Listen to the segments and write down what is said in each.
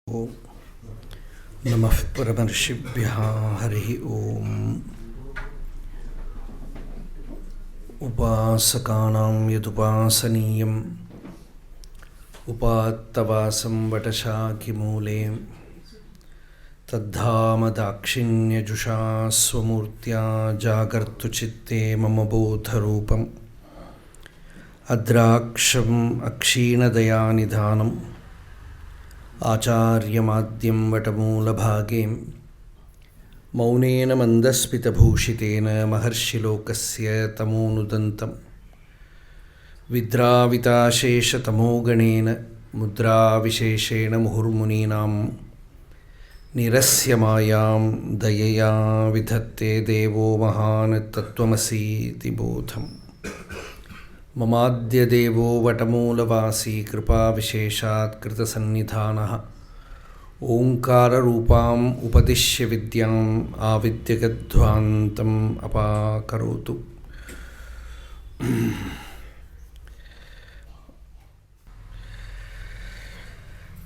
Om Namah Paramarshibhyaha Harihi Om Upasakanam Yadupasaniyam Upattavasam Vatashaki Mule Tadhama Dakshinya Jusha Swamurtya Jagartu Chitte Mama Bodha Rupam Adraksham Akshina Dayanidhanam Acharyamadhyam Vatamulabhagim Maunena Mandaspitabhushitena Maharshilokasya Tamonudantam Vidravita Shesha Tamoganena Mudra Visheshena Muhurmuninam Nirasya Mayam Dayaya Vidhatte Devo Mahan Tattvamasi Tibodham Mamadya Devo Vatamulavasi Kripa Visheshat Krita Sannidhanaha Omkara Rupam Upadishya Vidyam Avidyagadhvantam Apakarotu.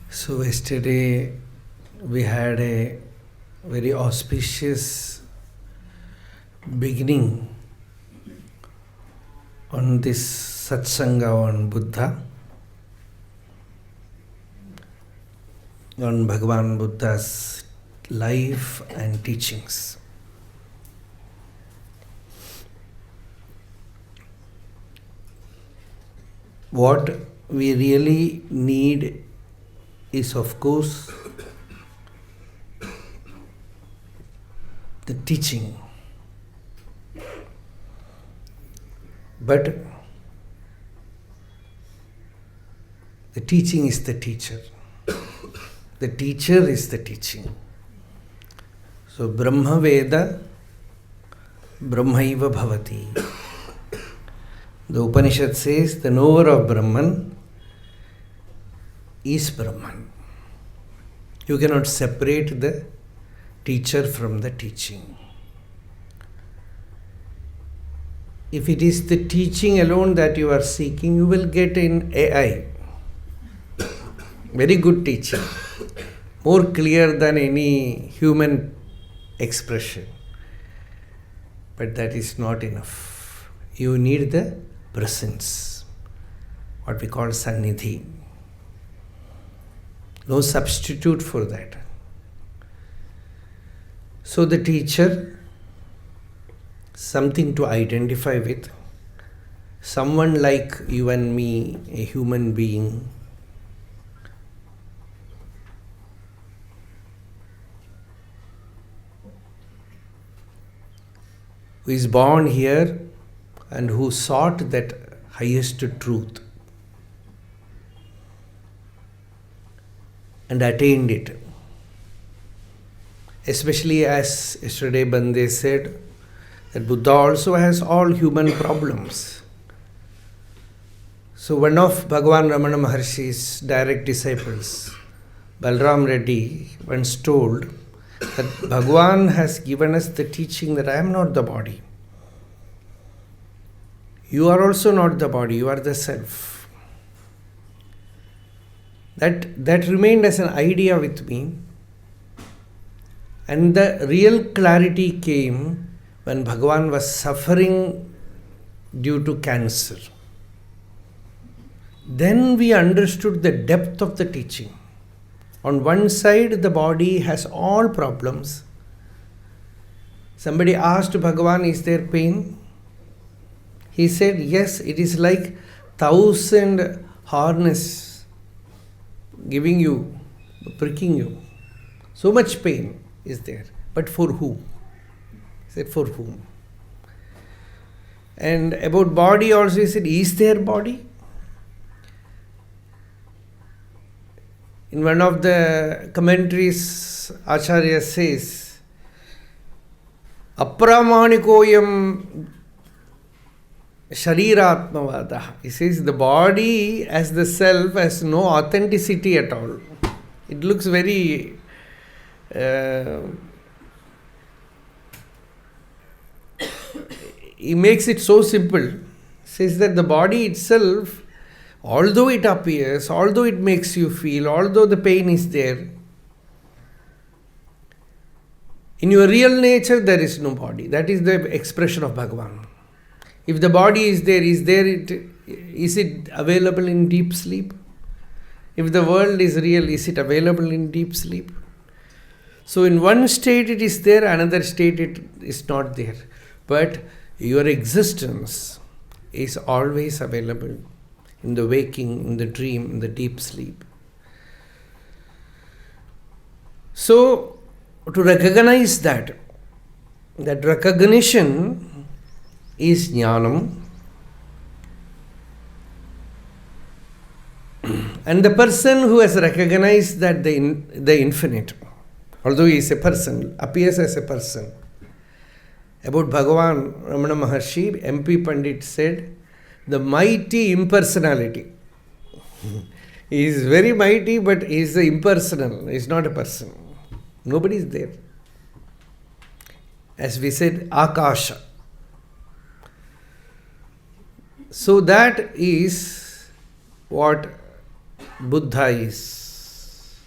So yesterday we had a very auspicious beginning on this satsanga on Buddha, on Bhagavan Buddha's life and teachings. What we really need is, of course, the teaching. But the teaching is the teacher. The teacher is the teaching. So Brahma Veda, Brahmaiva Bhavati. The Upanishad says the knower of Brahman is Brahman. You cannot separate the teacher from the teaching. If it is the teaching alone that you are seeking, you will get in AI. Very good teaching. More clear than any human expression. But that is not enough. You need the presence. What we call Sannidhi. No substitute for that. So the teacher, something to identify with, someone like you and me, a human being, who is born here and who sought that highest truth and attained it. Especially as yesterday Bande said, that Buddha also has all human problems. So one of Bhagavan Ramana Maharshi's direct disciples, Balram Reddy, once told that Bhagavan has given us the teaching that I am not the body. You are also not the body, you are the self. That remained as an idea with me. And the real clarity came when Bhagavan was suffering due to cancer. Then we understood the depth of the teaching. On one side, the body has all problems. Somebody asked Bhagavan, is there pain? He said, yes, it is like 1,000 harness giving you, pricking you. So much pain is there. But for who? He said, for whom? And about body also he said, is there body? In one of the commentaries, Acharya says, Apramanikoyam Shariratmavada. He says the body as the self has no authenticity at all. It looks very he makes it so simple. Says that the body itself, although it appears, although it makes you feel, although the pain is there, In your real nature, there is no body. That is the expression of Bhagavan. If the body is there, is it available in deep sleep? If the world is real, is it available in deep sleep? So in one state it is there, another state it is not there. But your existence is always available in the waking, in the dream, in the deep sleep. So to recognize that recognition is jnanam. And the person who has recognized that the infinite, although he is a person, appears as a person. About Bhagavan, Ramana Maharshi, MP Pandit said, the mighty impersonality. He is very mighty, but he is impersonal. He is not a person. Nobody is there. As we said, Akasha. So that is what Buddha is,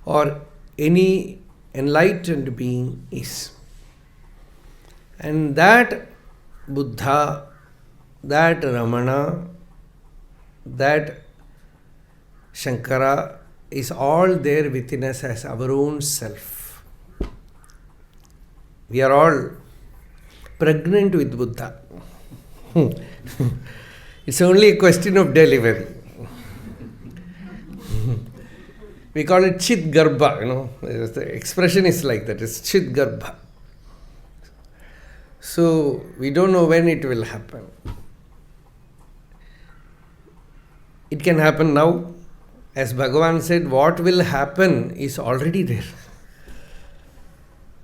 or any enlightened being is. And that Buddha, that Ramana, that Shankara is all there within us as our own self. We are all pregnant with Buddha. It's only a question of delivery. We call it Chit Garbha, the expression is like that, it's Chit Garbha. So we don't know when it will happen. It can happen now. As Bhagavan said, what will happen is already there.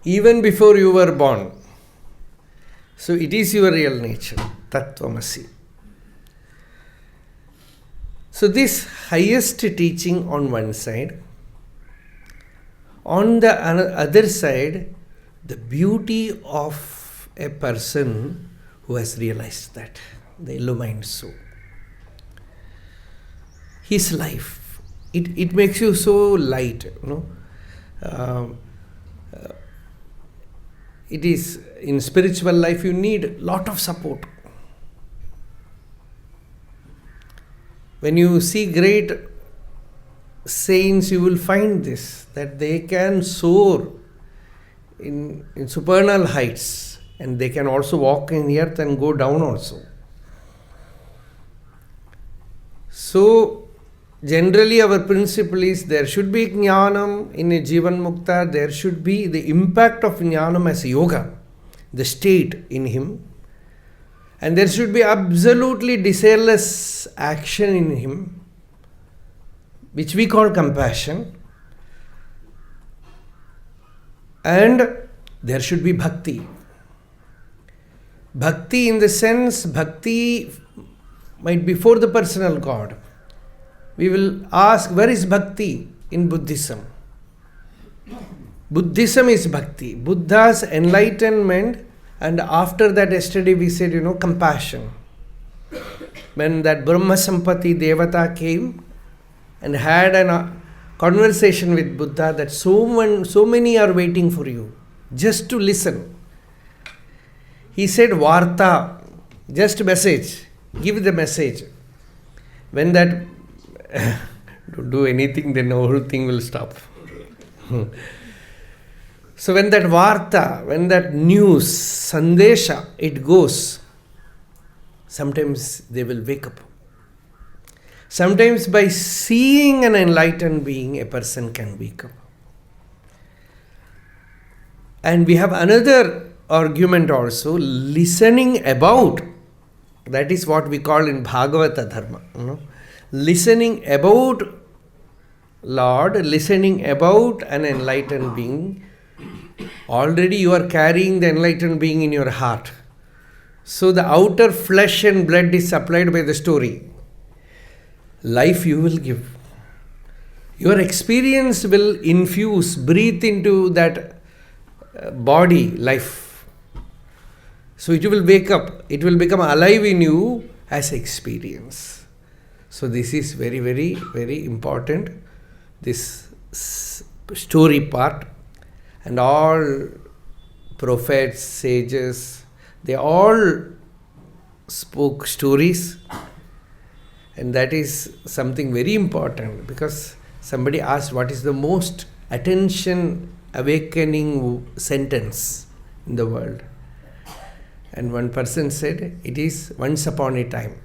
Even before you were born. So it is your real nature, Tattvamasi. So this highest teaching on one side. On the other side, the beauty of a person who has realized that, the illumined soul. His life, it makes you so light, it is, in spiritual life you need lot of support. When you see great saints, you will find this, that they can soar in supernal heights, and they can also walk in the earth and go down also. So generally our principle is there should be jnanam in a Jivan Mukta, there should be the impact of jnanam as yoga, the state in him, and there should be absolutely desireless action in him, which we call compassion, and there should be bhakti. Bhakti in the sense, bhakti might be for the personal God. We will ask, where is bhakti in Buddhism? Buddhism is bhakti. Buddha's enlightenment, and after that yesterday we said, compassion. When that Brahma Sampati Devata came and had a conversation with Buddha that so many are waiting for you, just to listen. He said, Varta, just message, give the message. When that, don't do anything, then the whole thing will stop. So when that Varta, when that news, Sandesha, it goes, sometimes they will wake up. Sometimes by seeing an enlightened being, a person can wake up. And we have another argument also, listening about, that is what we call in Bhagavata Dharma, listening about Lord, listening about an enlightened being. Already you are carrying the enlightened being in your heart. So the outer flesh and blood is supplied by the story. Life you will give. Your experience will infuse, breathe into that body, life. So it will wake up, it will become alive in you as experience. So this is very, very, very important, this story part. And all prophets, sages, they all spoke stories. And that is something very important, because somebody asked what is the most attention awakening sentence in the world. And one person said, it is once upon a time.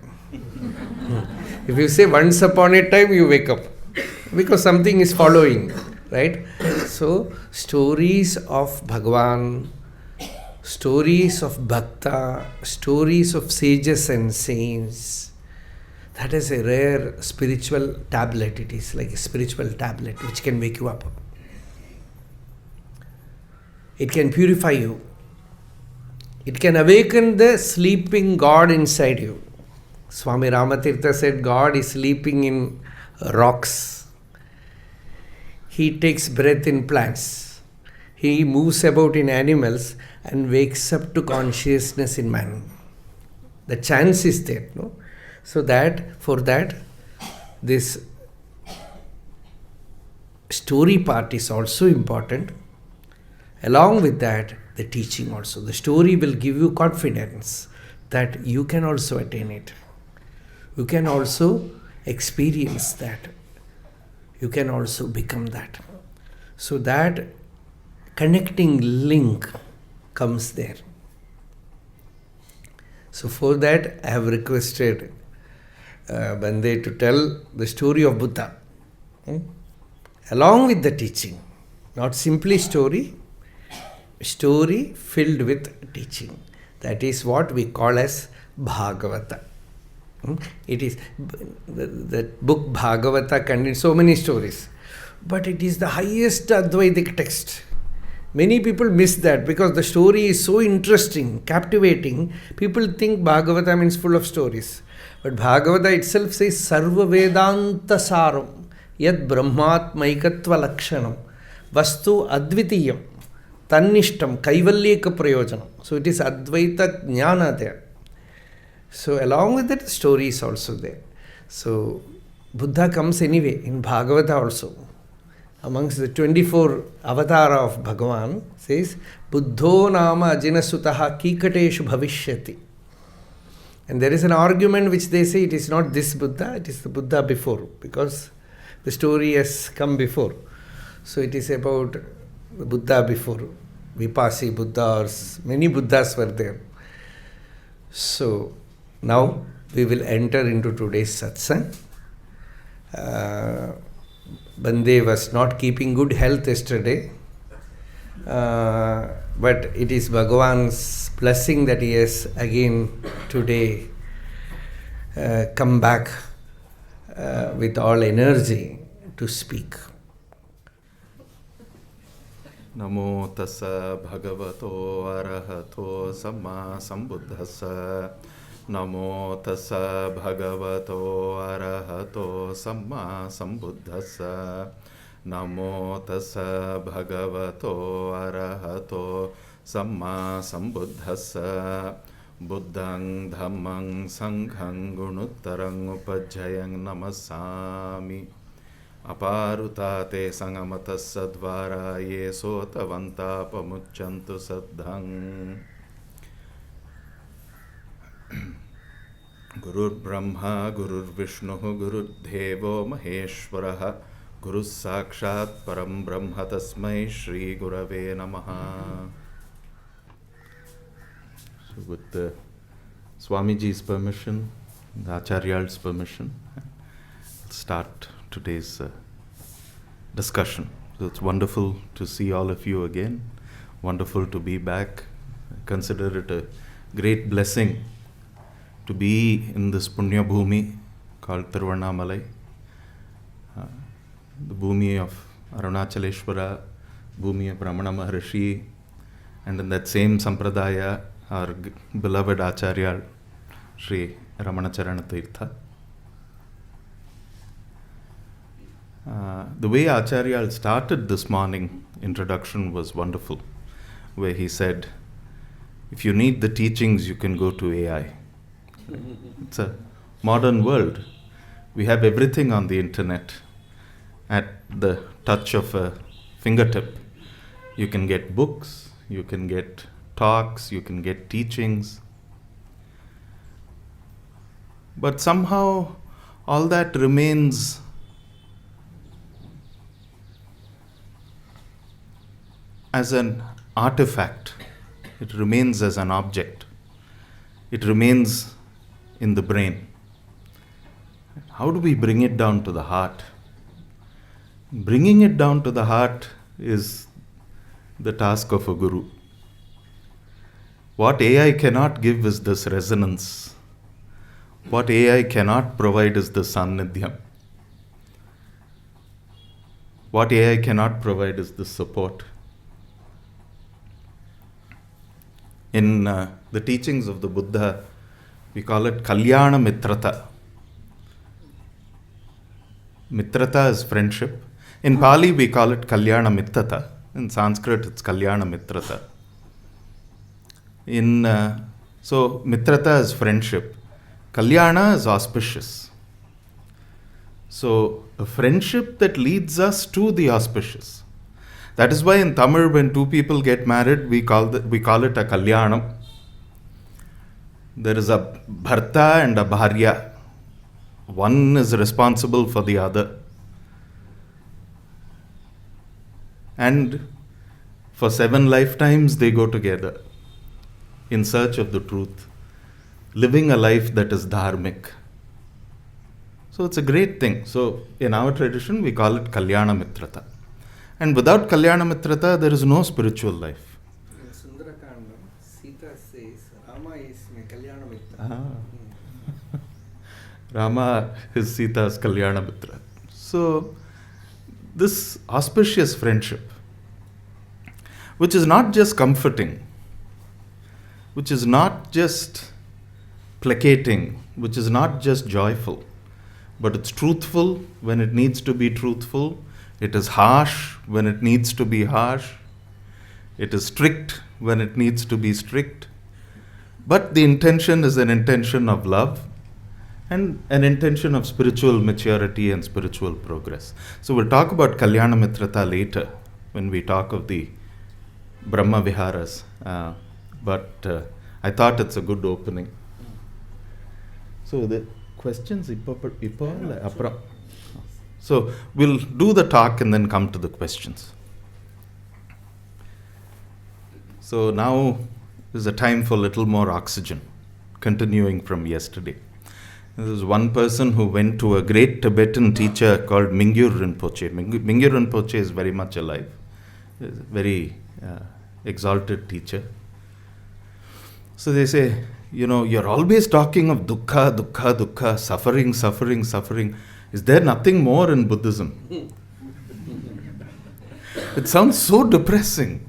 If you say once upon a time, you wake up, because something is following, right? So, stories of Bhagavan, stories of Bhakta, stories of sages and saints, that is a rare spiritual tablet. It is like a spiritual tablet which can wake you up. It can purify you. It can awaken the sleeping God inside you. Swami Ramatirtha said God is sleeping in rocks. He takes breath in plants. He moves about in animals and wakes up to consciousness in man. The chance is there, no? So for that, this story part is also important. Along with that, the teaching also. The story will give you confidence that you can also attain it. You can also experience that. You can also become that. So that connecting link comes there. So for that, I have requested Bande to tell the story of Buddha. Along with the teaching. Not simply story filled with teaching. That is what we call as Bhagavata. It is, the book Bhagavata contains so many stories. But it is the highest Advaitic text. Many people miss that because the story is so interesting, captivating. People think Bhagavata means full of stories. But Bhagavata itself says Sarva Vedanta Saram Yad Brahmatmaikatva Lakshanam Vastu Advitiyam Tannishtam Kaivalyeka Prayojanam. So it is Advaita Jnana there. So along with that, story is also there. So Buddha comes anyway in Bhagavata also. Amongst the 24 avatara of Bhagavan, says Buddho nama ajinasutaha kikateshu bhavishyati. And there is an argument which they say it is not this Buddha, it is the Buddha before, because the story has come before. So it is about the Buddha before, Vipassi Buddha, or many Buddhas were there. So now we will enter into today's satsang. Bande was not keeping good health yesterday, but it is Bhagavan's blessing that he has again today come back with all energy to speak. Namo tassa bhagavato arahato samma sambuddhassa. Namo tassa bhagavato arahato samma sambuddhassa. Namo tassa bhagavato arahato samma sambuddhassa. Buddhang dhammang sanghang gunuttarang upajjayang namasami. Aparutate sangamatasya dvara ye sotavanta pamucchantu saddhang. Gurur Brahma, Gurur Vishnu, Gurur Devo Maheshwaraha, Guru Sakshat Param Brahma Tasmai Shri Gurave Namaha. So with the Swamiji's permission, the Acharyal's permission, I'll start today's discussion. So it's wonderful to see all of you again. Wonderful to be back. I consider it a great blessing to be in this Punya Bhumi called Tiruvannamalai, the Bhumi of Arunachaleshwara, Bhumi of Ramana Maharishi, and in that same Sampradaya, our beloved Acharya, Sri Ramanacharanatirtha. The way Acharya started this morning introduction was wonderful, where he said, if you need the teachings, you can go to AI. It's a modern world. We have everything on the internet at the touch of a fingertip. You can get books, you can get talks, you can get teachings. But somehow all that remains as an artifact. It remains as an object. It remains in the brain. How do we bring it down to the heart? Bringing it down to the heart is the task of a guru. What AI cannot give is this resonance. What AI cannot provide is the sannidhyam. What AI cannot provide is the support. In the teachings of the Buddha, we call it Kalyana Mitrata. Mitrata is friendship. In Pali, we call it Kalyana Mittata. In Sanskrit, it's Kalyana Mitrata. So, Mitrata is friendship. Kalyana is auspicious. So, a friendship that leads us to the auspicious. That is why in Tamil, when two people get married, we call it a Kalyanam. There is a Bharta and a Bharya. One is responsible for the other. And for 7 lifetimes, they go together in search of the truth, living a life that is dharmic. So it's a great thing. So in our tradition, we call it Kalyana Mitrata. And without Kalyana Mitrata, there is no spiritual life. In Sundarakandam, Sita says, Rama is my Kalyana Mitra. Rama is Sita's Kalyana Mitra. So, this auspicious friendship, which is not just comforting, which is not just placating, which is not just joyful, but it's truthful when it needs to be truthful. It is harsh when it needs to be harsh. It is strict when it needs to be strict. But the intention is an intention of love and an intention of spiritual maturity and spiritual progress. So we'll talk about Kalyana Mitrata later when we talk of the Brahma Viharas. But I thought it's a good opening. So the questions, so we'll do the talk and then come to the questions. So now is a time for a little more oxygen, continuing from yesterday. There was one person who went to a great Tibetan teacher called Mingyur Rinpoche. Mingyur Rinpoche is very much alive. He's a very exalted teacher. So they say, you're always talking of dukkha, dukkha, dukkha, suffering, suffering, suffering. Is there nothing more in Buddhism? It sounds so depressing.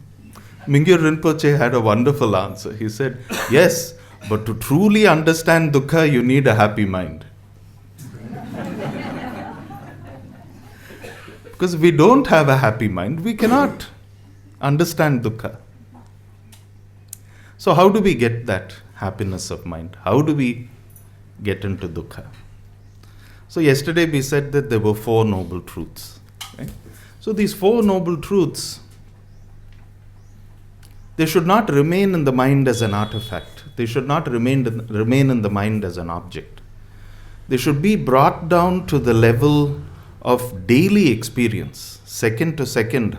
Mingyur Rinpoche had a wonderful answer. He said, yes, but to truly understand dukkha, you need a happy mind. Because if we don't have a happy mind, we cannot understand dukkha. So how do we get that happiness of mind? How do we get into dukkha? So yesterday we said that there were 4 noble truths. Right? So these 4 noble truths, they should not remain in the mind as an artifact. They should not remain in the mind as an object. They should be brought down to the level of daily experience, second to second,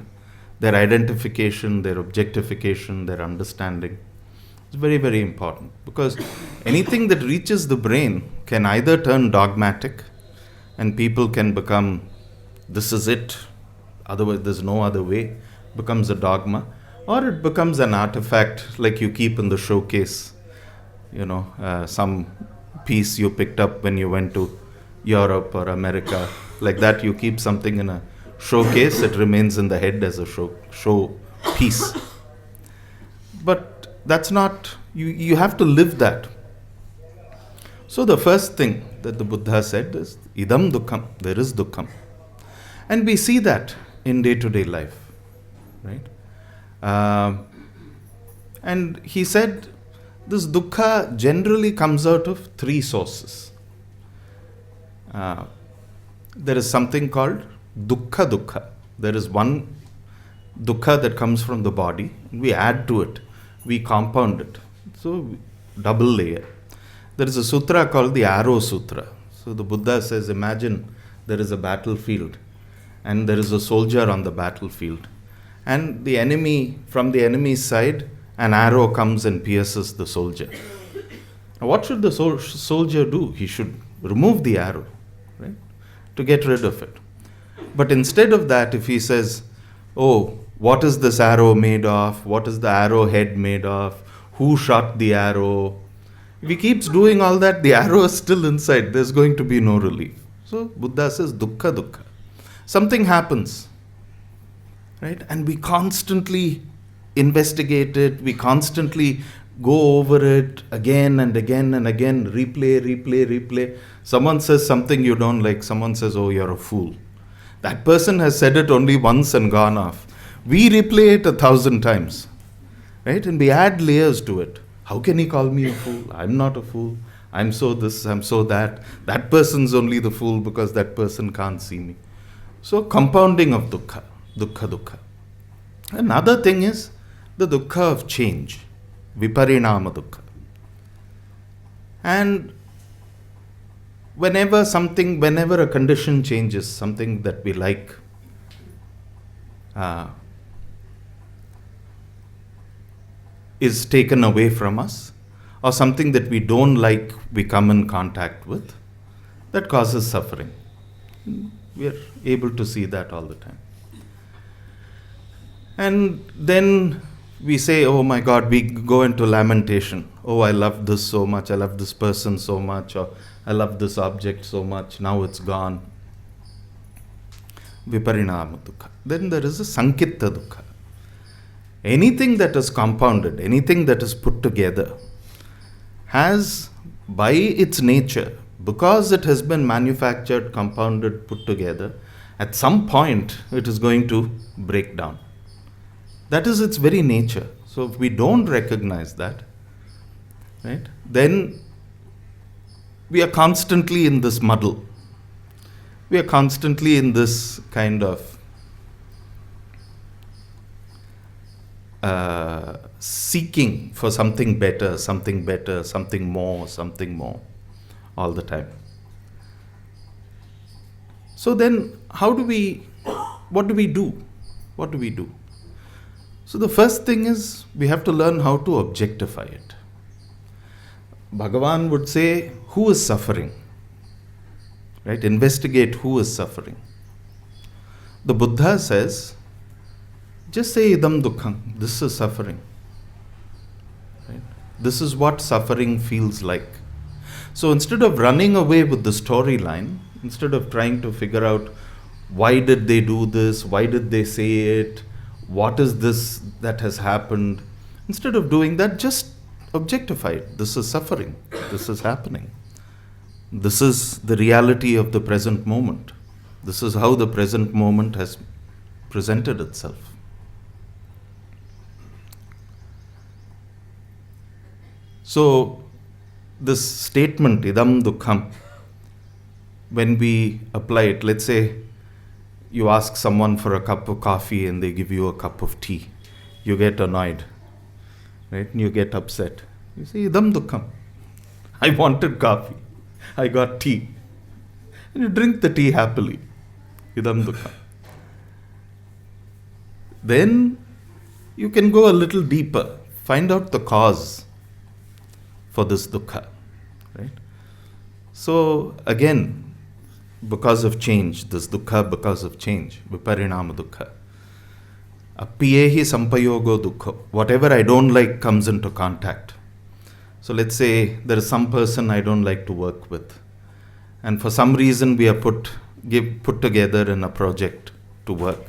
their identification, their objectification, their understanding. It's very, very important because anything that reaches the brain can either turn dogmatic and people can become, this is it, otherwise there's no other way, becomes a dogma, or it becomes an artifact like you keep in the showcase, some piece you picked up when you went to Europe or America, like that you keep something in a showcase, it remains in the head as a show piece. But that's not, you have to live that. So the first thing that the Buddha said is, idam dukkham, there is dukkham. And we see that in day-to-day life, right? And he said, this dukkha generally comes out of 3 sources. There is something called dukkha dukkha. There is one dukkha that comes from the body, we add to it, we compound it. So, double layer. There is a sutra called the Arrow Sutra. So, the Buddha says, imagine there is a battlefield and there is a soldier on the battlefield. And the enemy, from the enemy's side, an arrow comes and pierces the soldier. Now, what should the soldier do? He should remove the arrow, right, to get rid of it. But instead of that, if he says, oh, what is this arrow made of? What is the arrowhead made of? Who shot the arrow? If he keeps doing all that, the arrow is still inside. There's going to be no relief. So Buddha says, dukkha, dukkha. Something happens, right? And we constantly investigate it. We constantly go over it again and again and again. Replay. Someone says something you don't like. Someone says, oh, you're a fool. That person has said it only once and gone off. We replay it 1,000 times, right? And we add layers to it. How can he call me a fool? I'm not a fool. I'm so this, I'm so that. That person's only the fool because that person can't see me. So compounding of dukkha. Another thing is the dukkha of change. Viparinama dukkha. And whenever a condition changes, something that we like, is taken away from us, or something that we don't like we come in contact with, that causes suffering. We are able to see that all the time. And then we say, oh my God, we go into lamentation. Oh, I love this so much, I love this person so much, or I love this object so much, now it's gone. Viparinama dukkha. Then there is a sankitta dukkha. Anything that is compounded, anything that is put together, has, by its nature, because it has been manufactured, compounded, put together, at some point it is going to break down. That is its very nature. So if we don't recognize that, right, then we are constantly in this muddle. We are constantly in this kind of seeking for something better, something more, all the time. So then, what do we do? So the first thing is, we have to learn how to objectify it. Bhagavan would say, who is suffering? Right? Investigate who is suffering. The Buddha says, just say idam dukkham, this is suffering. Right? This is what suffering feels like. So instead of running away with the storyline, instead of trying to figure out why did they do this, why did they say it, what is this that has happened, instead of doing that, just objectify it. This is suffering. This is happening. This is the reality of the present moment. This is how the present moment has presented itself. So, this statement, idam dukkham, when we apply it, let's say you ask someone for a cup of coffee and they give you a cup of tea. You get annoyed, right? And you get upset. You say, idam dukkham. I wanted coffee. I got tea. And you drink the tea happily. Idam dukkham. Then you can go a little deeper. Find out the cause for this dukkha, right? So again, because of change, this dukkha because of change, viparinama dukkha. Appiyehi sampayogo dukkha. Whatever I don't like comes into contact. So let's say there is some person I don't like to work with, and for some reason we are put together in a project to work.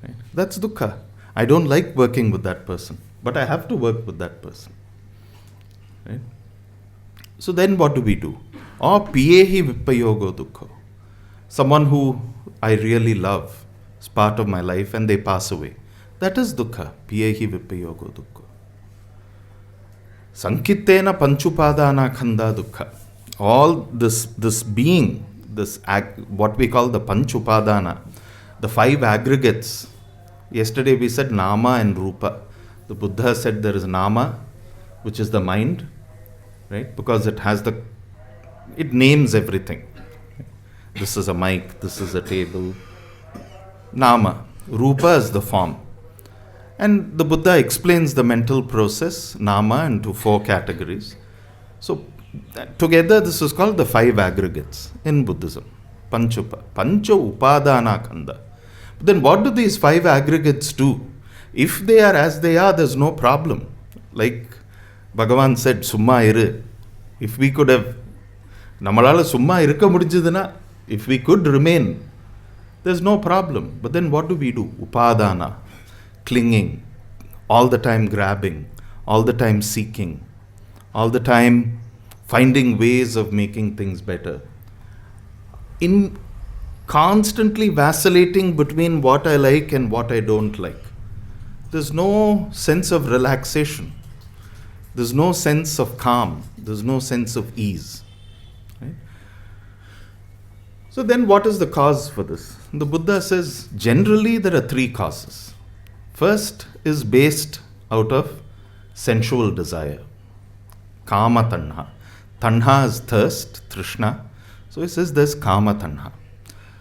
Right? That's dukkha. I don't like working with that person, but I have to work with that person. Right? So then what do we do? Or piyehi vipayogo dukkha. Someone who I really love is part of my life and they pass away. That is dukkha. Piyehi vipayogo dukkha. Sankittena panchupadana khanda dukkha. All this being, what we call the panchupadana, the 5 aggregates Yesterday we said Nama and Rupa. The Buddha said there is Nama, which is the mind, right? Because it names everything. This is a mic, this is a table. Nama. Rupa is the form. And the Buddha explains the mental process, Nama, into 4 categories. So, together this is called the 5 aggregates in Buddhism. Pancha Upadana Kanda. But then what do these 5 aggregates do? If they are as they are, there's no problem. Like Bhagavan said, Summa iru. If we could have, Namalala Summa irukka mudijadana, if we could remain, there's no problem. But then what do? Upadana. Clinging, all the time grabbing, all the time seeking, all the time finding ways of making things better. In constantly vacillating between what I like and what I don't like. There's no sense of relaxation. There's no sense of calm. There's no sense of ease. Right? So then what is the cause for this? The Buddha says generally there are 3 causes. First is based out of sensual desire. Kama tanha. Tanha is thirst, trishna. So he says there's kama tanha.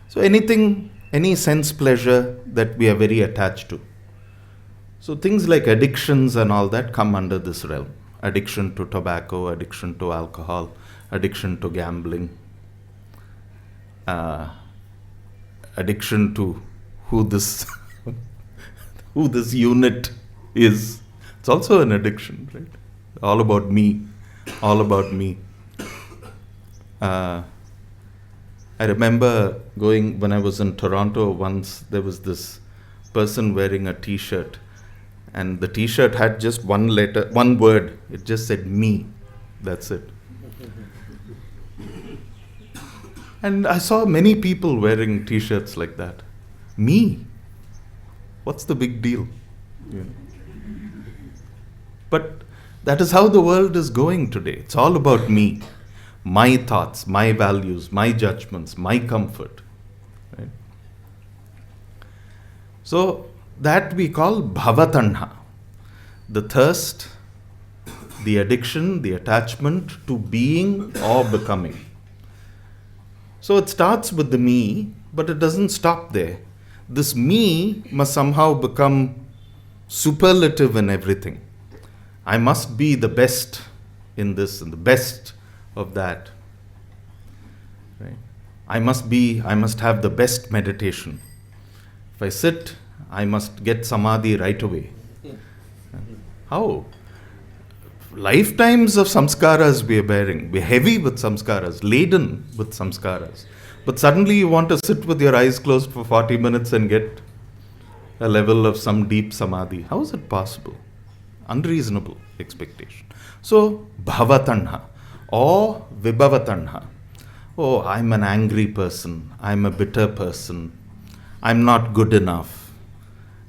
So any sense pleasure that we are very attached to. So things like addictions and all that come under this realm. Addiction to tobacco, addiction to alcohol, addiction to gambling, addiction to who this unit is. It's also an addiction, right? All about me. All about me. I remember going, when I was in Toronto once, there was this person wearing a t-shirt, and the t-shirt had just one word. It just said me. That's it. And I saw many people wearing t-shirts like that. Me. What's the big deal? But that is how the world is going today. It's all about me. My thoughts, my values, my judgments, my comfort. Right? So that we call bhavatanha. The thirst, the addiction, the attachment to being or becoming. So it starts with the me, but it doesn't stop there. This me must somehow become superlative in everything. I must be the best in this and the best of that. Right? I must have the best meditation. If I sit, I must get samadhi right away. How? Lifetimes of samskaras we are bearing. We're heavy with samskaras, laden with samskaras. But suddenly you want to sit with your eyes closed for 40 minutes and get a level of some deep samadhi. How is it possible? Unreasonable expectation. So, bhavatanha or vibhavatanha. Oh, I'm an angry person. I'm a bitter person. I'm not good enough.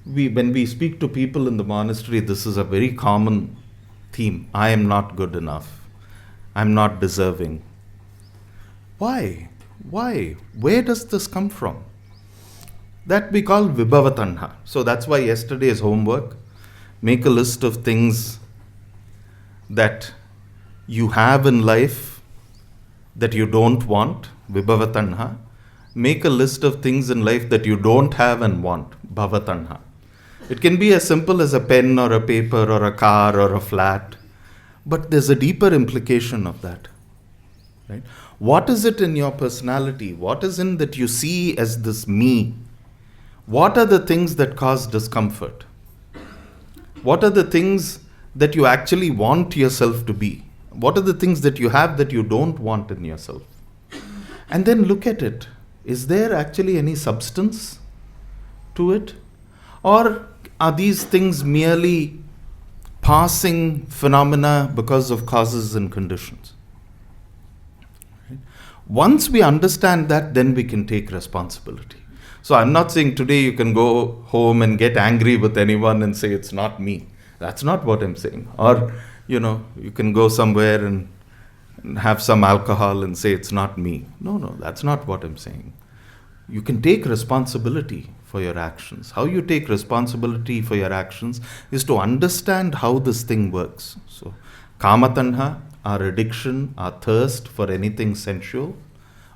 When we speak to people in the monastery, this is a very common theme. I am not good enough. I'm not deserving. Why? Why? Where does this come from? That we call vibhavatanha. So that's why yesterday's homework, make a list of things that you have in life that you don't want, vibhavatanha. Make a list of things in life that you don't have and want, bhavatanha. It can be as simple as a pen or a paper or a car or a flat, but there's a deeper implication of that. Right? What is it in your personality? What is in that you see as this me? What are the things that cause discomfort? What are the things that you actually want yourself to be? What are the things that you have that you don't want in yourself? And then look at it. Is there actually any substance to it? Or are these things merely passing phenomena because of causes and conditions? Right? Once we understand that, then we can take responsibility. So I'm not saying today you can go home and get angry with anyone and say it's not me. That's not what I'm saying. Or, you can go somewhere and have some alcohol and say it's not me. No, that's not what I'm saying. you can take responsibility for your actions. How you take responsibility for your actions is to understand how this thing works. So, kamatanha, our addiction, our thirst for anything sensual.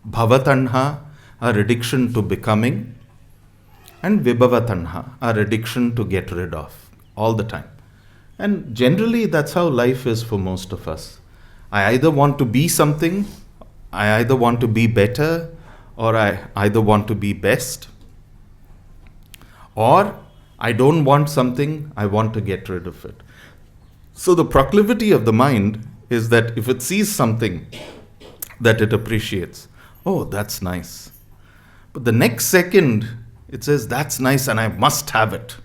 Bhavatanha, our addiction to becoming. And vibhavatanha, our addiction to get rid of all the time. And generally, that's how life is for most of us. I either want to be something, I either want to be better, or I either want to be best, or I don't want something, I want to get rid of it. So the proclivity of the mind is that if it sees something that it appreciates, oh, that's nice. But the next second, it says, that's nice and I must have it.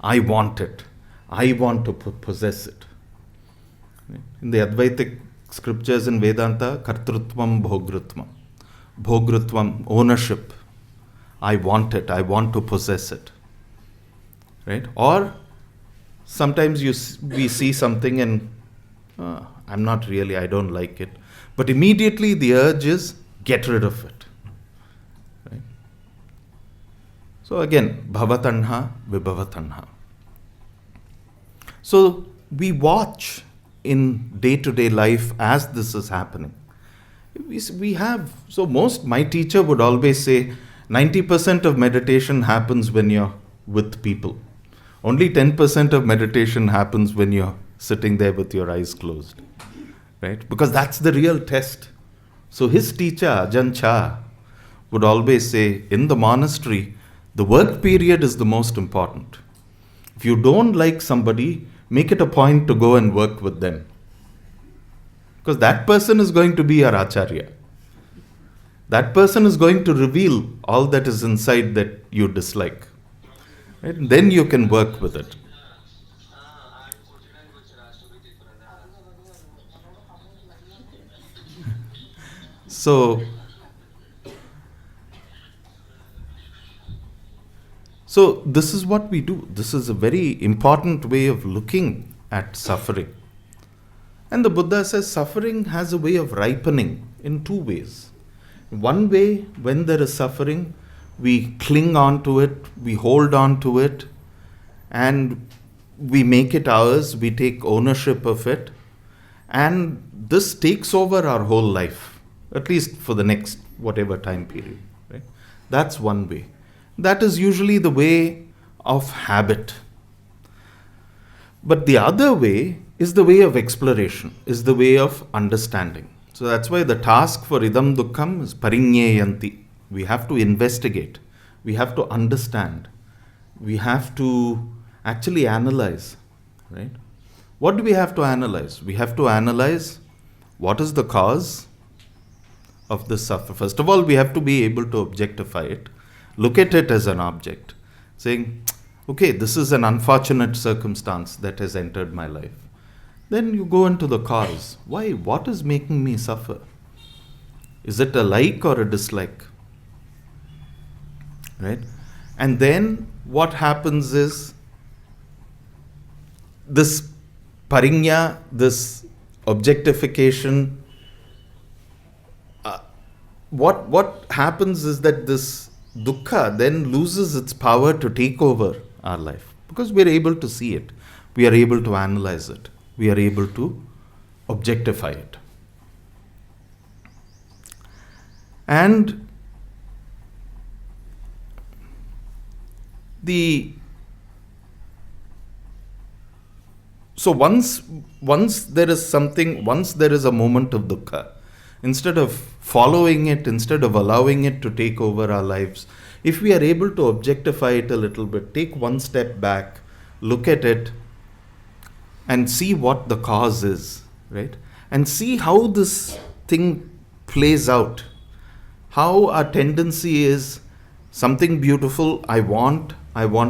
I want it. I want to possess it. In the Advaitic scriptures in Vedanta, kartrutvam bhogrutvam. Bhogrutvam, ownership. I want it. I want to possess it. Right? Or sometimes we see something and I don't like it. But immediately the urge is, get rid of it. Right? So again, bhavatanha, vibhavatanha. So we watch in day-to-day life as this is happening. My teacher would always say, 90% of meditation happens when you're with people. Only 10% of meditation happens when you're sitting there with your eyes closed. Right? Because that's the real test. So his teacher, Ajahn Chah, would always say, in the monastery, the work period is the most important. If you don't like somebody, make it a point to go and work with them. Because that person is going to be your acharya. That person is going to reveal all that is inside that you dislike. Right? And then you can work with it. So this is what we do. This is a very important way of looking at suffering. And the Buddha says suffering has a way of ripening in two ways. One way, when there is suffering, we cling on to it, we hold on to it, and we make it ours, we take ownership of it, and this takes over our whole life, at least for the next whatever time period. Right? That's one way. That is usually the way of habit. But the other way is the way of exploration, is the way of understanding. So that's why the task for idam dukkham is parinyeyanti. We have to investigate. We have to understand. We have to actually analyze. Right? What do we have to analyze? We have to analyze what is the cause of this suffering. First of all, we have to be able to objectify it. Look at it as an object. Saying, okay, this is an unfortunate circumstance that has entered my life. Then you go into the cause. Why? What is making me suffer? Is it a like or a dislike? Right? And then what happens is this parinya, this objectification, what happens is that this dukkha then loses its power to take over our life. Because we are able to see it. We are able to analyze it. We are able to objectify it. And so once there is a moment of dukkha, instead of following it, instead of allowing it to take over our lives, if we are able to objectify it a little bit, take one step back, look at it, and see what the cause is, right? And see how this thing plays out. How our tendency is something beautiful, I want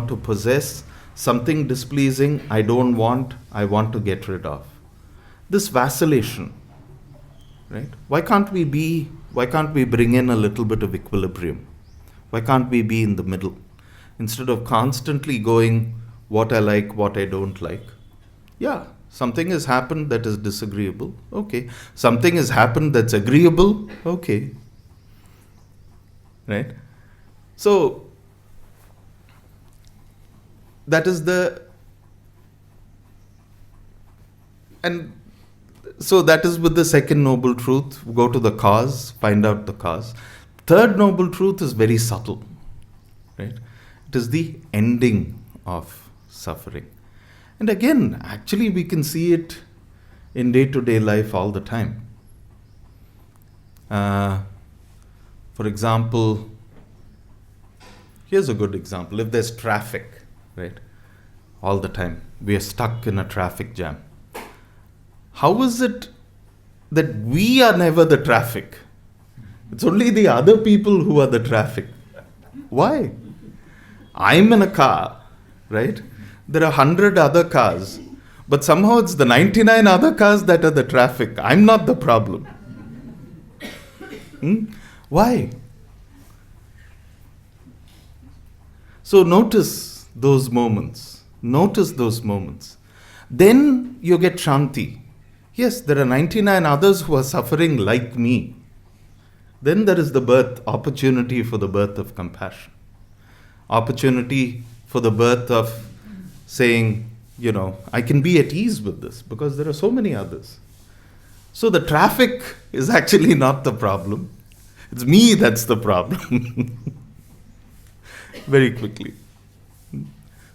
to possess, something displeasing, I don't want, I want to get rid of. This vacillation, right? Why can't we bring in a little bit of equilibrium? Why can't we be in the middle? Instead of constantly going, what I like, what I don't like. Yeah, something has happened that is disagreeable. Okay. Something has happened that's agreeable. Okay. Right? So, that is that is with the second noble truth. Go to the cause, find out the cause. Third noble truth is very subtle, right? It is the ending of suffering. And again, actually we can see it in day-to-day life all the time. For example, here's a good example. If there's traffic, right, all the time, we are stuck in a traffic jam. How is it that we are never the traffic? It's only the other people who are the traffic. Why? I'm in a car, right? There are 100 other cars, but somehow it's the 99 other cars that are the traffic. I'm not the problem. Why? So notice those moments. Notice those moments. Then you get Shanti. Yes, there are 99 others who are suffering like me. Then there is the opportunity for the birth of compassion. Opportunity for the birth of saying, I can be at ease with this because there are so many others. So the traffic is actually not the problem. It's me that's the problem. Very quickly.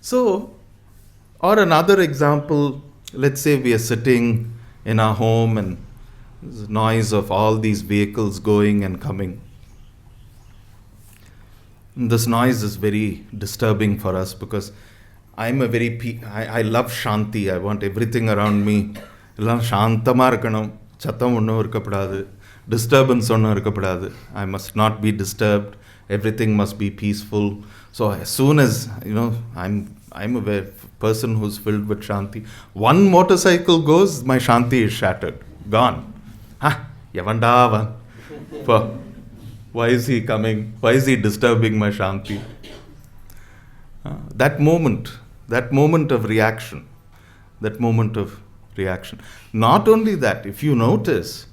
So, or another example, let's say we are sitting in our home and there's a noise of all these vehicles going and coming. And this noise is very disturbing for us because I love Shanti. I want everything around me. Shantama irukkanum. Chattam onnum irukappadadu. Disturbance onnum irukappadadu. I must not be disturbed. Everything must be peaceful. So as soon as, I'm a person who's filled with Shanti. One motorcycle goes, my Shanti is shattered. Gone. Yavandavan. Why is he coming? Why is he disturbing my Shanti? That moment of reaction. Not only that, if you notice,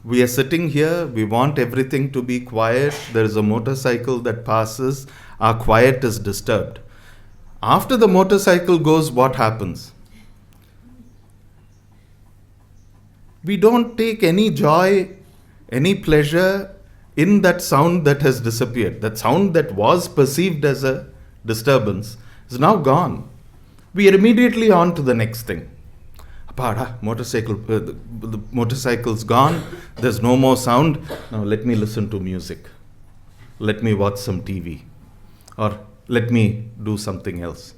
we are sitting here, we want everything to be quiet, there is a motorcycle that passes, our quiet is disturbed. After the motorcycle goes, what happens? We don't take any joy, any pleasure in that sound that has disappeared. That sound that was perceived as a disturbance is now gone. We are immediately on to the next thing. The motorcycle's gone, there's no more sound. Now let me listen to music. Let me watch some TV. Or let me do something else.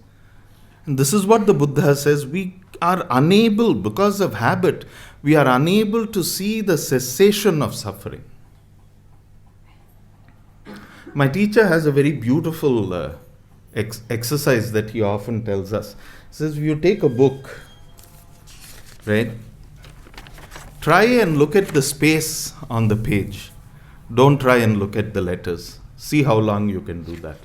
And this is what the Buddha says. We are unable, because of habit, we are unable to see the cessation of suffering. My teacher has a very beautiful exercise that he often tells us. He says, if you take a book, right, try and look at the space on the page. Don't try and look at the letters. See how long you can do that.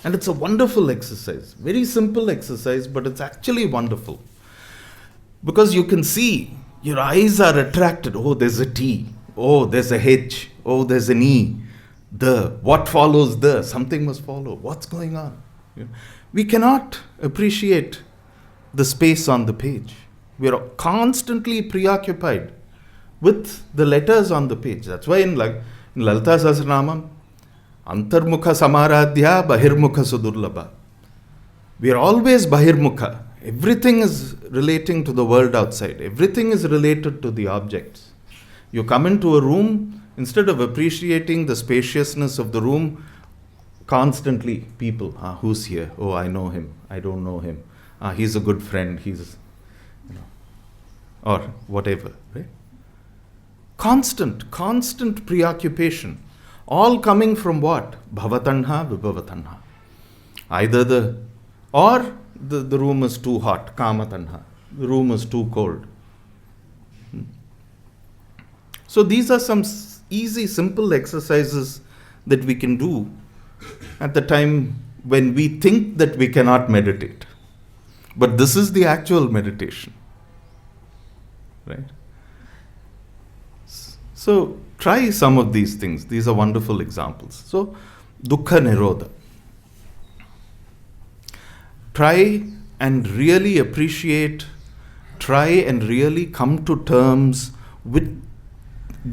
And it's a wonderful exercise. Very simple exercise, but it's actually wonderful. Because you can see, your eyes are attracted. Oh, there's a T. Oh, there's a H. Oh, there's an E. What follows something must follow. What's going on? We cannot appreciate the space on the page. We are constantly preoccupied with the letters on the page. That's why in Lalita Sahasranamam, Antarmukha Samaradhya Bahirmukha Sudurlabha. We are always Bahirmukha. Everything is relating to the world outside. Everything is related to the objects. You come into a room, instead of appreciating the spaciousness of the room, constantly people, who's here? Oh, I know him. I don't know him. He's a good friend. He's, or whatever, right? Constant preoccupation. All coming from what? Bhavatanha, Vibhavatanha. Either the room is too hot, Kamatanha. The room is too cold. So these are some easy, simple exercises that we can do at the time when we think that we cannot meditate. But this is the actual meditation. Right? So try some of these things. These are wonderful examples. So Dukkha Nirodha. Try and really appreciate, try and really come to terms with,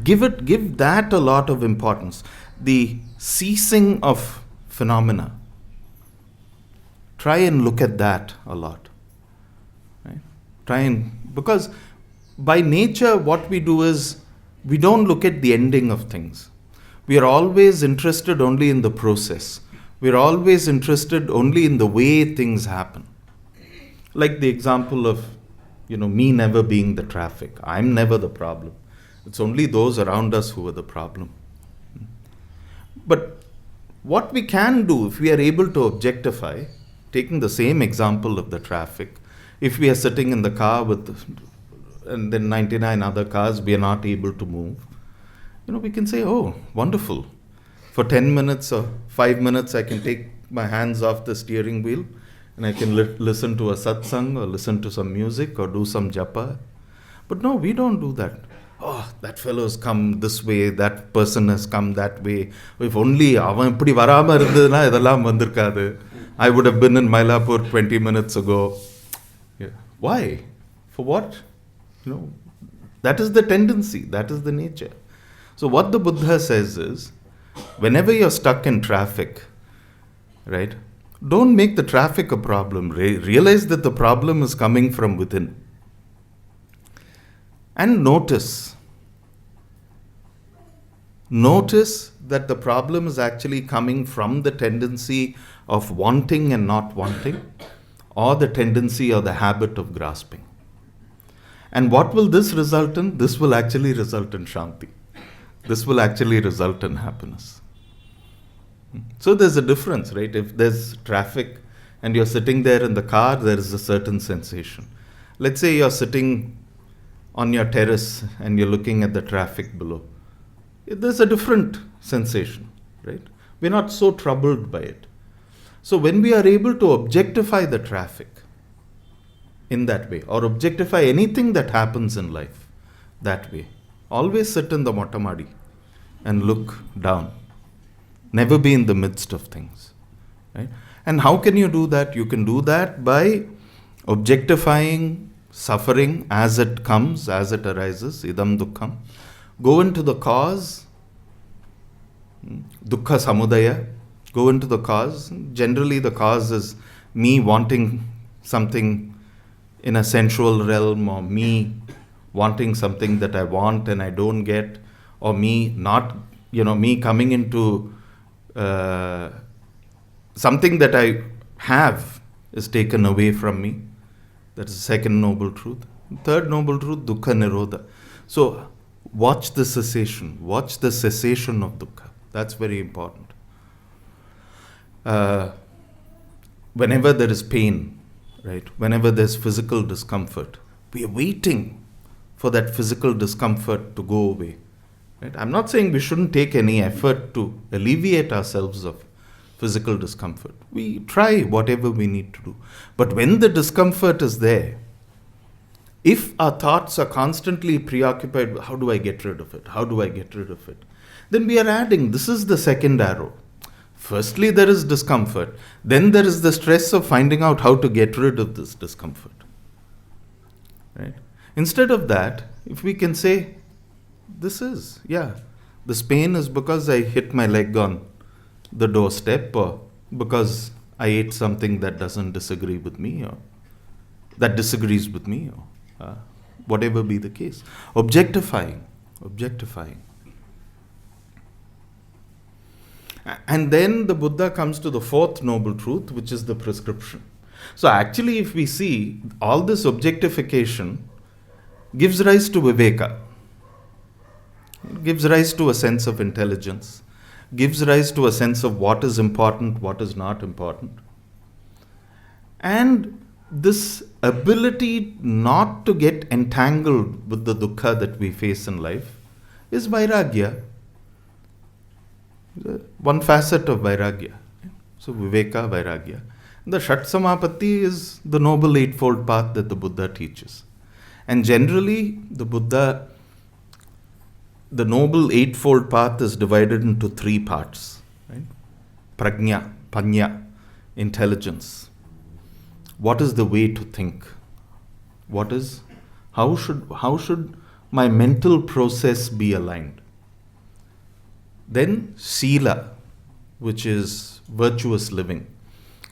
give that a lot of importance. The ceasing of phenomena. Try and look at that a lot. Right? Because by nature what we do is, we don't look at the ending of things. We are always interested only in the process. We are always interested only in the way things happen. Like the example of, me never being the traffic. I'm never the problem. It's only those around us who are the problem. But what we can do, if we are able to objectify, taking the same example of the traffic, if we are sitting in the car and then 99 other cars, we are not able to move, we can say, oh, wonderful. For 10 minutes or 5 minutes, I can take my hands off the steering wheel and I can listen to a satsang or listen to some music or do some japa. But no, we don't do that. Oh, that fellow has come this way, that person has come that way. If only avan ipdi varama irundadna idellam vandirukadu. I would have been in Mylapore 20 minutes ago. Yeah. Why? For what? That is the tendency, that is the nature. So what the Buddha says is, whenever you're stuck in traffic, right, don't make the traffic a problem. Realize that the problem is coming from within. And notice that the problem is actually coming from the tendency of wanting and not wanting, or the tendency or the habit of grasping. And what will this result in? This will actually result in Shanti. This will actually result in happiness. So there's a difference, right? If there's traffic and you're sitting there in the car, there is a certain sensation. Let's say you're sitting on your terrace and you're looking at the traffic below. There's a different sensation, right? We're not so troubled by it. So when we are able to objectify the traffic in that way, or objectify anything that happens in life that way, always sit in the Mottamadi and look down. Never be in the midst of things. Right? And how can you do that? You can do that by objectifying suffering as it comes, as it arises, idam dukkham. Go into the cause, dukkha samudaya. Go into the cause. Generally the cause is me wanting something in a sensual realm, or me wanting something that I want and I don't get, or me not, me coming into something that I have is taken away from me. That is the second noble truth. Third noble truth, dukkha nirodha. So watch the cessation. Watch the cessation of dukkha. That's very important. Whenever there is pain, right? Whenever there's physical discomfort, we are waiting for that physical discomfort to go away. Right? I'm not saying we shouldn't take any effort to alleviate ourselves of physical discomfort. We try whatever we need to do. But when the discomfort is there, if our thoughts are constantly preoccupied, how do I get rid of it? How do I get rid of it? Then we are adding, this is the second arrow. Firstly, there is discomfort. Then there is the stress of finding out how to get rid of this discomfort. Right? Instead of that, if we can say, this pain is because I hit my leg on the doorstep, or because I ate something that doesn't disagree with me, or that disagrees with me, or whatever be the case. Objectifying. And then the Buddha comes to the fourth noble truth, which is the prescription. So actually, if we see, all this objectification gives rise to viveka. It gives rise to a sense of intelligence, gives rise to a sense of what is important, what is not important. And this ability not to get entangled with the dukkha that we face in life is vairagya. One facet of vairagya. So viveka, vairagya. The Shat Samapatti is the noble eightfold path that the Buddha teaches. And generally, the noble eightfold path is divided into three parts. Right? prajna, panya, intelligence. What is the way to think? How should my mental process be aligned? Then sila, which is virtuous living.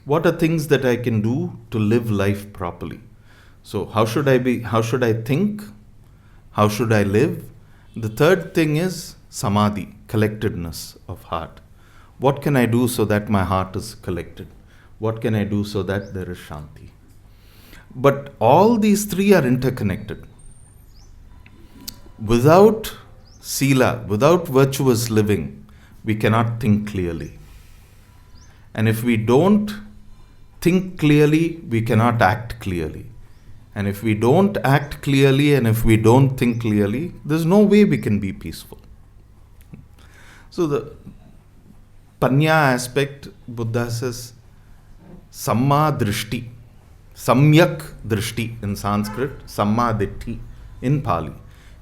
What are things that I can do to live life properly? So how should I think? How should I live? The third thing is samadhi, collectedness of heart. What can I do so that my heart is collected? What can I do so that there is shanti? But all these three are interconnected. Without sila, without virtuous living, we cannot think clearly. And if we don't think clearly, we cannot act clearly. And if we don't act clearly and if we don't think clearly, there's no way we can be peaceful. So the panya aspect, Buddha says, samma drishti, samyak drishti in Sanskrit, samma ditti in Pali.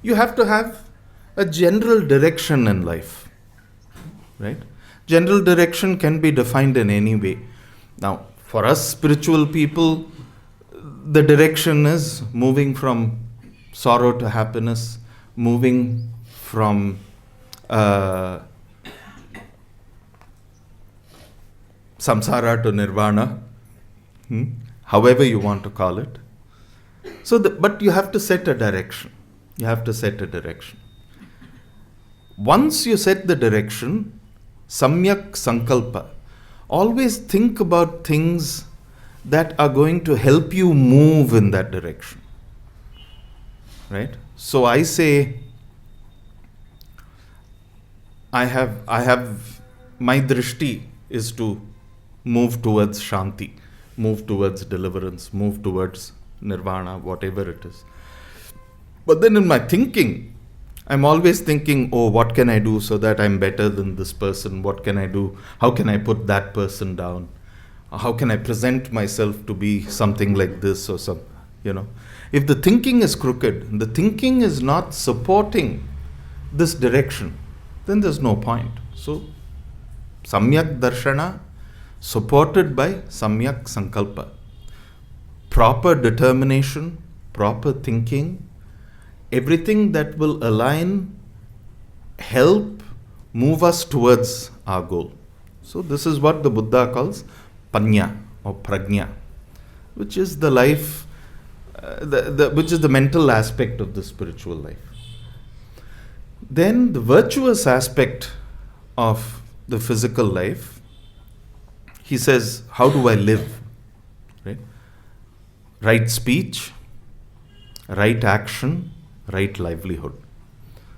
You have to have a general direction in life, right? General direction can be defined in any way. Now, for us spiritual people, the direction is moving from sorrow to happiness, moving from samsara to nirvana, however you want to call it. But you have to set a direction. You have to set a direction. Once you set the direction, samyak sankalpa, always think about things that are going to help you move in that direction. Right? So I say, I have my drishti is to move towards shanti, move towards deliverance, move towards nirvana, whatever it is. But then in my thinking, I'm always thinking, oh, what can I do so that I'm better than this person? What can I do? How can I put that person down? How can I present myself to be something like this or some, If the thinking is crooked, the thinking is not supporting this direction, then there's no point. So, samyak darshana supported by samyak sankalpa. Proper determination, proper thinking, everything that will align, help, move us towards our goal. So this is what the Buddha calls panya or prajna, which is the life, which is the mental aspect of the spiritual life. Then the virtuous aspect of the physical life, he says, how do I live? Right speech, right action, right livelihood.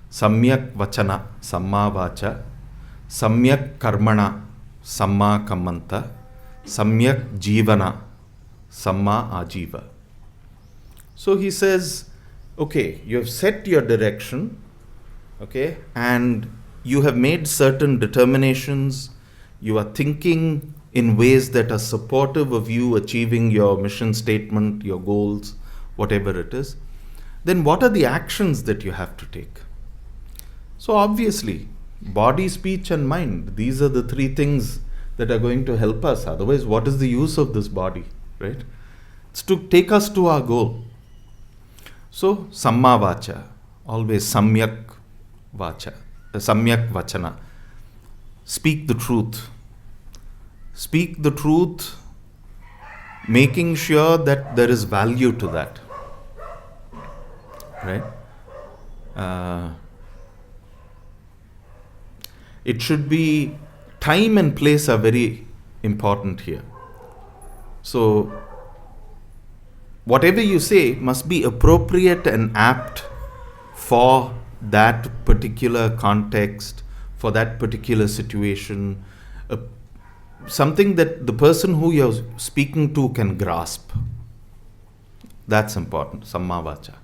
Samyak vachana, samma vacha. Samyak karmana, samma kammanta. Samyak jivana, samma ajiva. So he says, okay, you have set your direction, okay, and you have made certain determinations. You are thinking in ways that are supportive of you achieving your mission statement, your goals, whatever it is. Then what are the actions that you have to take? So obviously, body, speech and mind, these are the three things that are going to help us. Otherwise, what is the use of this body, right? It's to take us to our goal. So, samma vacha, always samyak vacha, samyak vachana. Speak the truth. Speak the truth, making sure that there is value to that. Right? It should be, time and place are very important here. So, whatever you say must be appropriate and apt for that particular context, for that particular situation, something that the person who you're speaking to can grasp. That's important, samma vacha.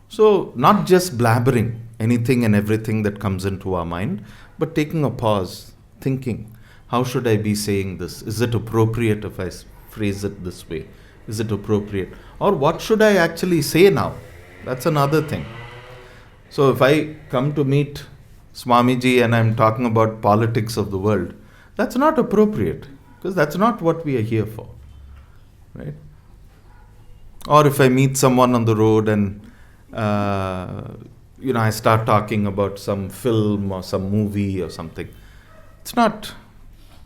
So, not just blabbering anything and everything that comes into our mind, but taking a pause, thinking, how should I be saying this? Is it appropriate if I phrase it this way? Is it appropriate? Or what should I actually say now? That's another thing. So if I come to meet Swamiji and I'm talking about politics of the world, That's not appropriate, because that's not what we are here for, right? Or if I meet someone on the road and I start talking about some film or some movie or something, it's not,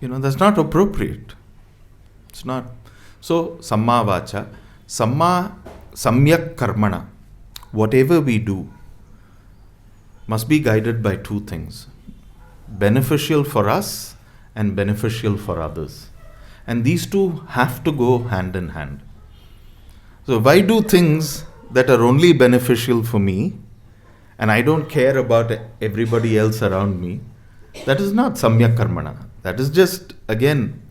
that's not appropriate. It's not. So, samma vacha, samyak karmana, whatever we do must be guided by two things: beneficial for us and beneficial for others. And these two have to go hand in hand. So if I do things that are only beneficial for me, and I don't care about everybody else around me, that is not samyak karmana. That is just, again,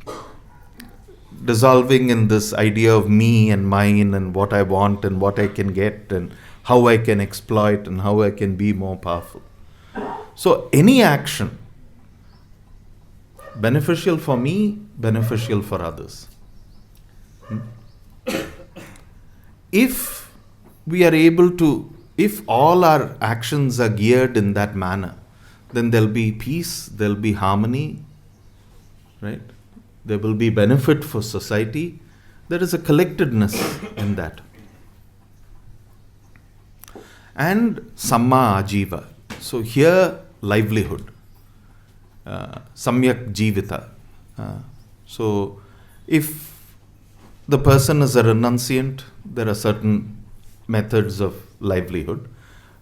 dissolving in this idea of me and mine and what I want and what I can get and how I can exploit and how I can be more powerful. So any action, beneficial for me, beneficial for others. If we are able to, if all our actions are geared in that manner, then there'll be peace, there'll be harmony, right? There will be benefit for society. There is a collectedness in that. And samma ajiva. So here, livelihood. Samyak jivita. So if the person is a renunciant, there are certain methods of livelihood.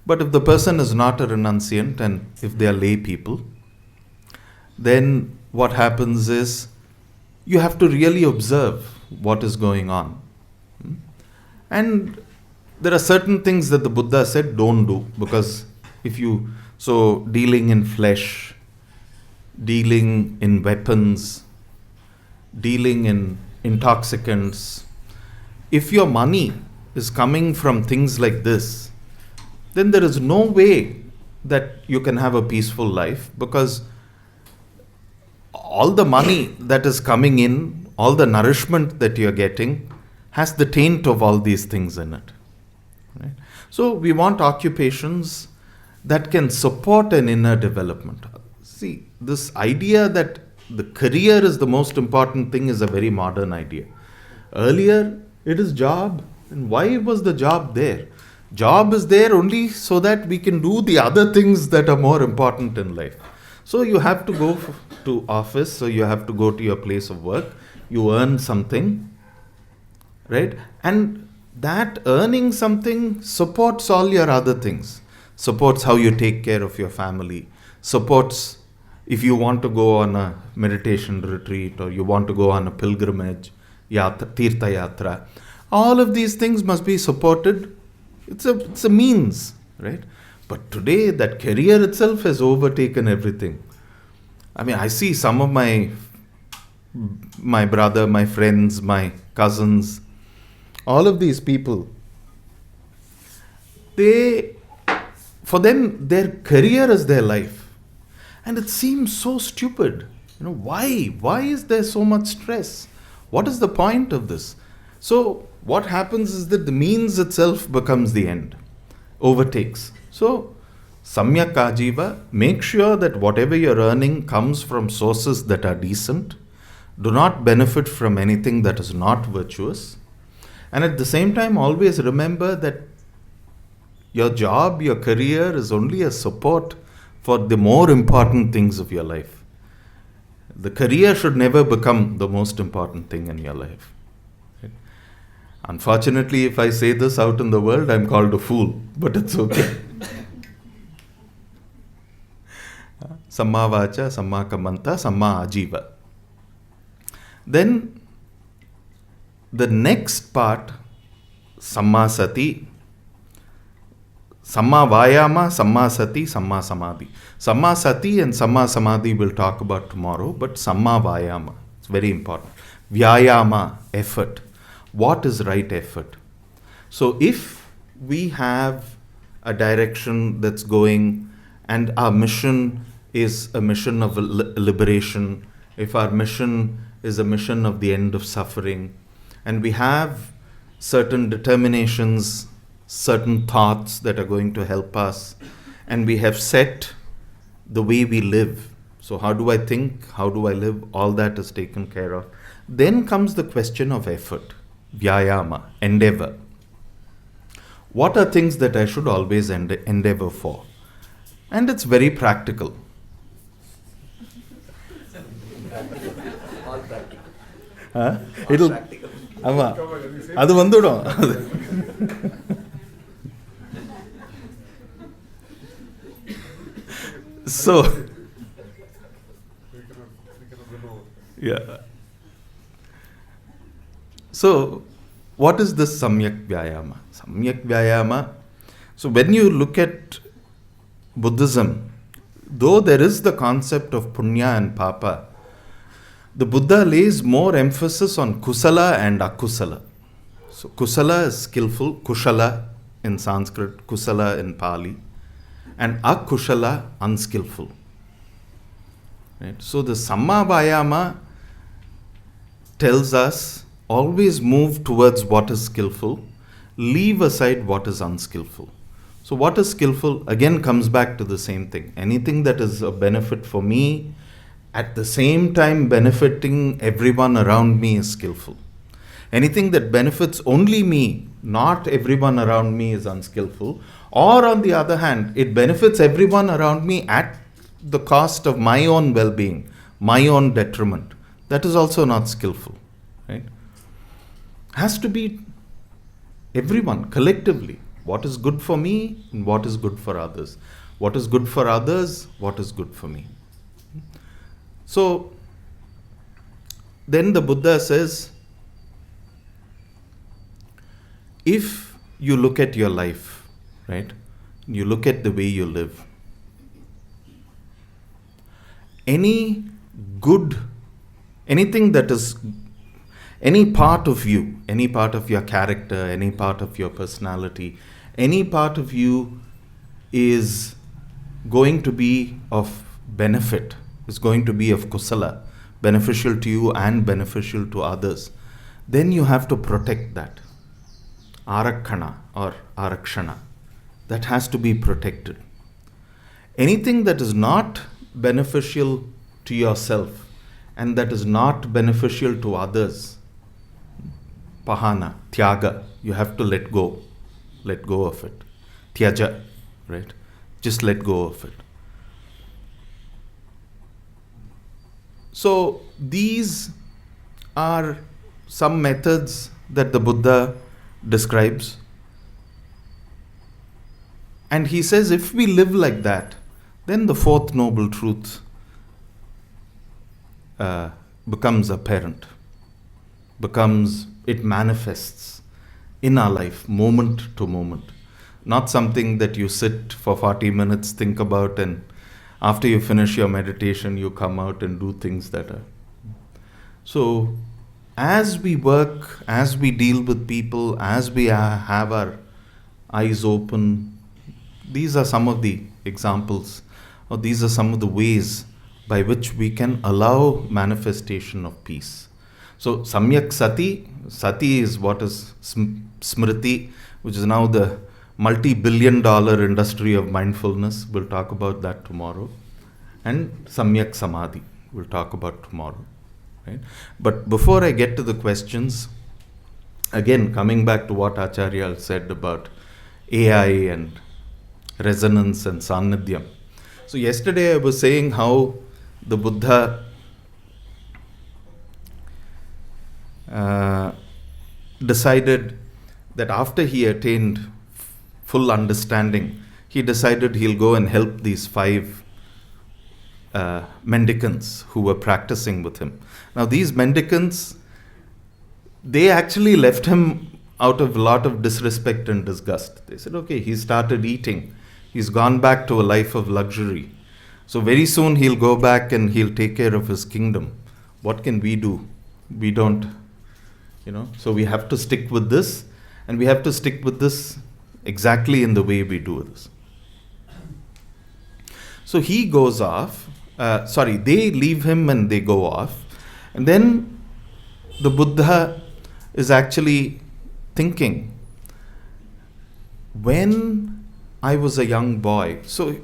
But if the person is not a renunciant and if they are lay people, then what happens is you have to really observe what is going on. And there are certain things that the Buddha said don't do, because so dealing in flesh, dealing in weapons, dealing in intoxicants, if your money is coming from things like this, then there is no way that you can have a peaceful life, because all the money that is coming in, all the nourishment that you are getting, has the taint of all these things in it. Right? So we want occupations that can support an inner development. See, this idea that the career is the most important thing is a very modern idea. Earlier, it is job. And why was the job there? Job is there only so that we can do the other things that are more important in life. So you have to go to office, so you have to go to your place of work, you earn something, right? And that earning something supports all your other things, supports how you take care of your family, supports if you want to go on a meditation retreat or you want to go on a pilgrimage, tirtha yatra. All of these things must be supported. It's a means, right? But today, that career itself has overtaken everything. I mean, I see some of my brother, my friends, my cousins, all of these people, for them, their career is their life. And it seems so stupid. Why? Why is there so much stress? What is the point of this? So, what happens is that the means itself becomes the end, overtakes. So, samyak ajiva, make sure that whatever you're earning comes from sources that are decent. Do not benefit from anything that is not virtuous. And at the same time, always remember that your job, your career is only a support for the more important things of your life. The career should never become the most important thing in your life. Right? Unfortunately, if I say this out in the world, I'm called a fool, but it's okay. Samma vacha, samma kamanta, samma ajiva. Then the next part, samma sati, samma vayama, samma sati, samma samadhi. Samma sati and samma samadhi we'll talk about tomorrow, but samma vayama, it's very important. Vyayama, effort. What is right effort? So if we have a direction that's going and our mission is a mission of liberation, if our mission is a mission of the end of suffering, and we have certain determinations, certain thoughts that are going to help us, and we have set the way we live. So how do I think? How do I live? All that is taken care of. Then comes the question of effort, vyayama, endeavor. What are things that I should always endeavor for? And it's very practical. All practical. It'll ஆமா அது வந்துடும். So yeah. So what is this samyak vyayama? Samyak vyayama. So when you look at Buddhism, though there is the concept of punya and papa, the Buddha lays more emphasis on kusala and akusala. So kusala is skillful, kushala in Sanskrit, kusala in Pali, and akushala unskillful. Right? So the samma vayama tells us always move towards what is skillful, leave aside what is unskillful. So what is skillful again comes back to the same thing. Anything that is a benefit for me, at the same time benefiting everyone around me is skillful. Anything that benefits only me, not everyone around me, is unskillful. Or on the other hand, it benefits everyone around me at the cost of my own well-being, my own detriment. That is also not skillful. Right? Has to be everyone, collectively. What is good for me and what is good for others. What is good for others, what is good for me. So, then the Buddha says, if you look at your life, right, you look at the way you live, any part of you, any part of your character, any part of your personality, any part of you is going to be of benefit, is going to be of kusala, beneficial to you and beneficial to others, then you have to protect that. Arakkana or arakshana. That has to be protected. Anything that is not beneficial to yourself and that is not beneficial to others, pahana, tyaga, you have to let go of it. Tyaja, right? Just let go of it. So these are some methods that the Buddha describes. And he says if we live like that, then the fourth noble truth becomes apparent, it manifests in our life, moment to moment. Not something that you sit for 40 minutes, think about, and after you finish your meditation, you come out and do things that are. So, as we work, as we deal with people, as we have our eyes open, these are some of the examples, or these are some of the ways by which we can allow manifestation of peace. So, Samyak Sati is what is Smriti, which is now the multi-billion-dollar industry of mindfulness. We'll talk about that tomorrow. And Samyak Samadhi, we'll talk about tomorrow. Right? But before I get to the questions, again, coming back to what Acharya said about AI and resonance and Sannidhyam. So yesterday I was saying how the Buddha decided that after he attained full understanding, he decided he'll go and help these 5 mendicants who were practicing with him. Now these mendicants, they actually left him out of a lot of disrespect and disgust. They said, okay, he started eating. He's gone back to a life of luxury. So very soon he'll go back and he'll take care of his kingdom. What can we do? We don't, so we have to stick with this, and we have to stick with this exactly in the way we do this. So he goes off, they leave him and they go off. And then the Buddha is actually thinking, when I was a young boy, so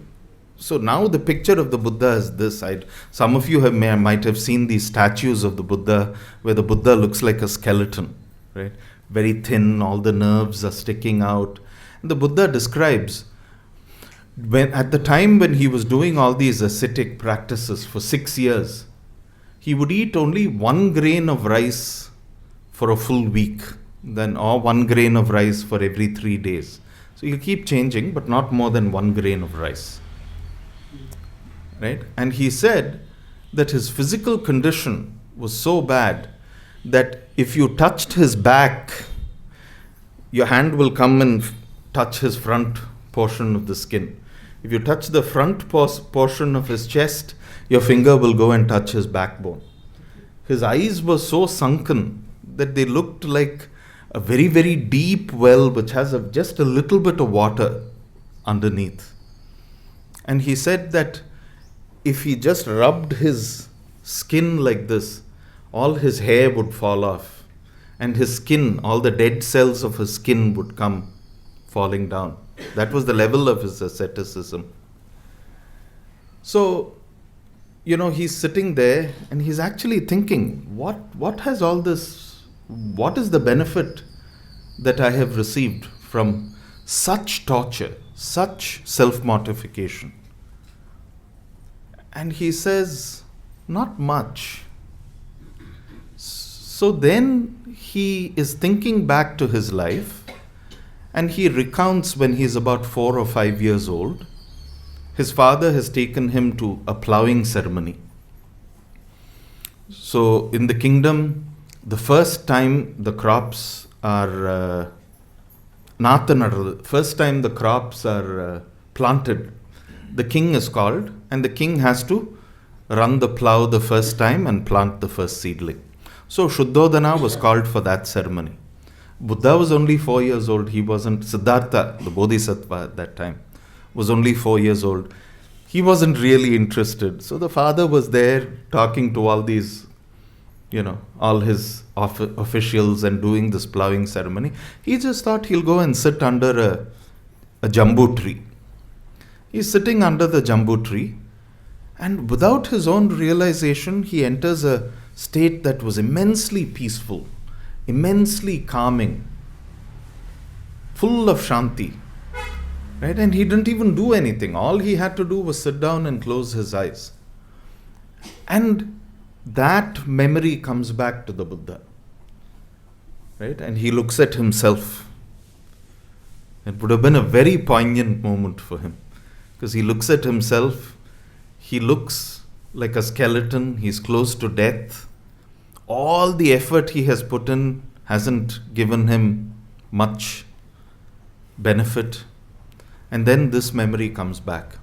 So now the picture of the Buddha is this. Some of you might have seen these statues of the Buddha, where the Buddha looks like a skeleton, right? Very thin, all the nerves are sticking out. And the Buddha describes, at the time when he was doing all these ascetic practices for 6 years, he would eat only 1 grain of rice for a full week, or 1 grain of rice for every 3 days. So you keep changing, but not more than 1 grain of rice. Right? And he said that his physical condition was so bad that if you touched his back, your hand will come and touch his front portion of the skin. If you touch the front portion of his chest, your finger will go and touch his backbone. His eyes were so sunken that they looked like a very, very deep well which has just a little bit of water underneath. And he said that if he just rubbed his skin like this, all his hair would fall off, and his skin, all the dead cells of his skin would come falling down. That was the level of his asceticism. So, he's sitting there and he's actually thinking, what has all this, what is the benefit that I have received from such torture, such self-mortification? And he says, not much. So then he is thinking back to his life, and he recounts when he's about 4 or 5 years old. His father has taken him to a ploughing ceremony. So in the kingdom, the first time the crops are planted, the king is called, and the king has to run the plough the first time and plant the first seedling. So Shuddhodana was called for that ceremony. Buddha was only 4 years old. He wasn't. Siddhartha, the Bodhisattva at that time, was only 4 years old. He wasn't really interested. So the father was there talking to all these, all his officials and doing this ploughing ceremony. He just thought he'll go and sit under a jambu tree. He's sitting under the jambu tree, and without his own realization, he enters a state that was immensely peaceful, immensely calming, full of shanti. Right? And he didn't even do anything. All he had to do was sit down and close his eyes. And that memory comes back to the Buddha. Right? And he looks at himself. It would have been a very poignant moment for him. Because he looks at himself, he looks like a skeleton, he's close to death. All the effort he has put in hasn't given him much benefit. And then this memory comes back.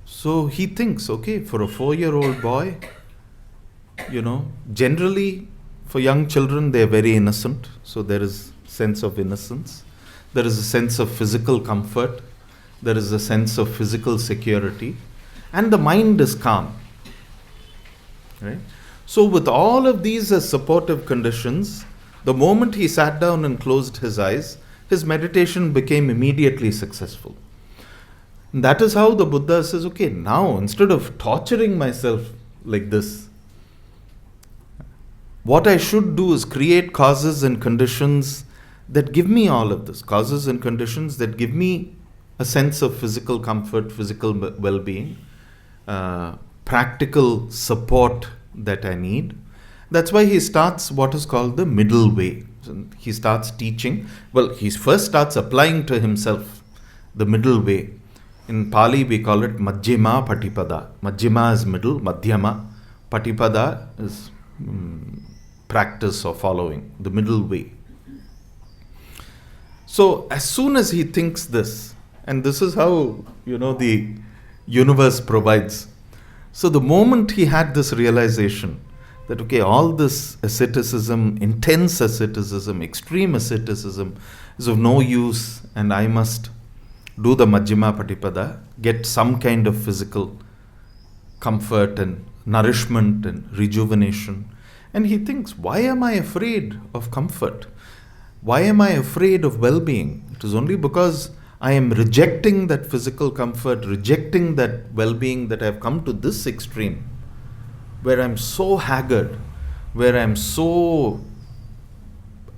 So he thinks, okay, for a 4-year-old boy, generally for young children, they're very innocent. So there is a sense of innocence. There is a sense of physical comfort. There is a sense of physical security. And the mind is calm. Right? So with all of these as supportive conditions, the moment he sat down and closed his eyes, his meditation became immediately successful. And that is how the Buddha says, okay, now instead of torturing myself like this, what I should do is create causes and conditions that give me all of this. Causes and conditions that give me a sense of physical comfort, physical well-being, practical support that I need. That's why he starts what is called the middle way. So he starts teaching. Well, he first starts applying to himself the middle way. In Pali, we call it Majjhima Patipada. Majjhima is middle, Madhyama. Patipada is practice or following, the middle way. So as soon as he thinks this, and this is how, the universe provides. So the moment he had this realization that, okay, all this asceticism, intense asceticism, extreme asceticism is of no use, and I must do the Majjhima Patipada, get some kind of physical comfort and nourishment and rejuvenation. And he thinks, why am I afraid of comfort? Why am I afraid of well-being? It is only because I am rejecting that physical comfort, rejecting that well-being, that I have come to this extreme, where I'm so haggard, where I'm so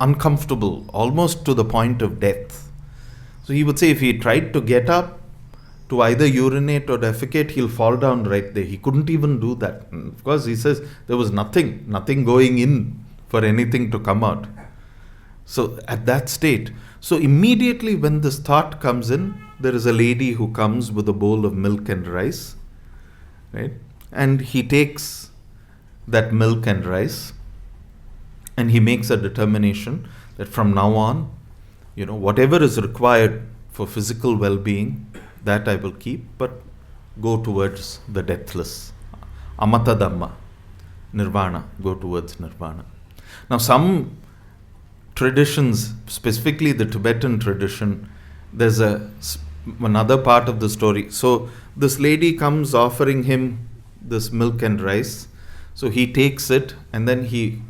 uncomfortable, almost to the point of death. So he would say if he tried to get up to either urinate or defecate, he'll fall down right there. He couldn't even do that. And of course, he says there was nothing going in for anything to come out. So at that state, so immediately when this thought comes in, there is a lady who comes with a bowl of milk and rice, right? And he takes that milk and rice, and he makes a determination that from now on, whatever is required for physical well-being, that I will keep, but go towards the deathless. Amata Dhamma, Nirvana, go towards Nirvana. Now some traditions, specifically the Tibetan tradition, there's another part of the story. So this lady comes offering him this milk and rice. So he takes it, and then he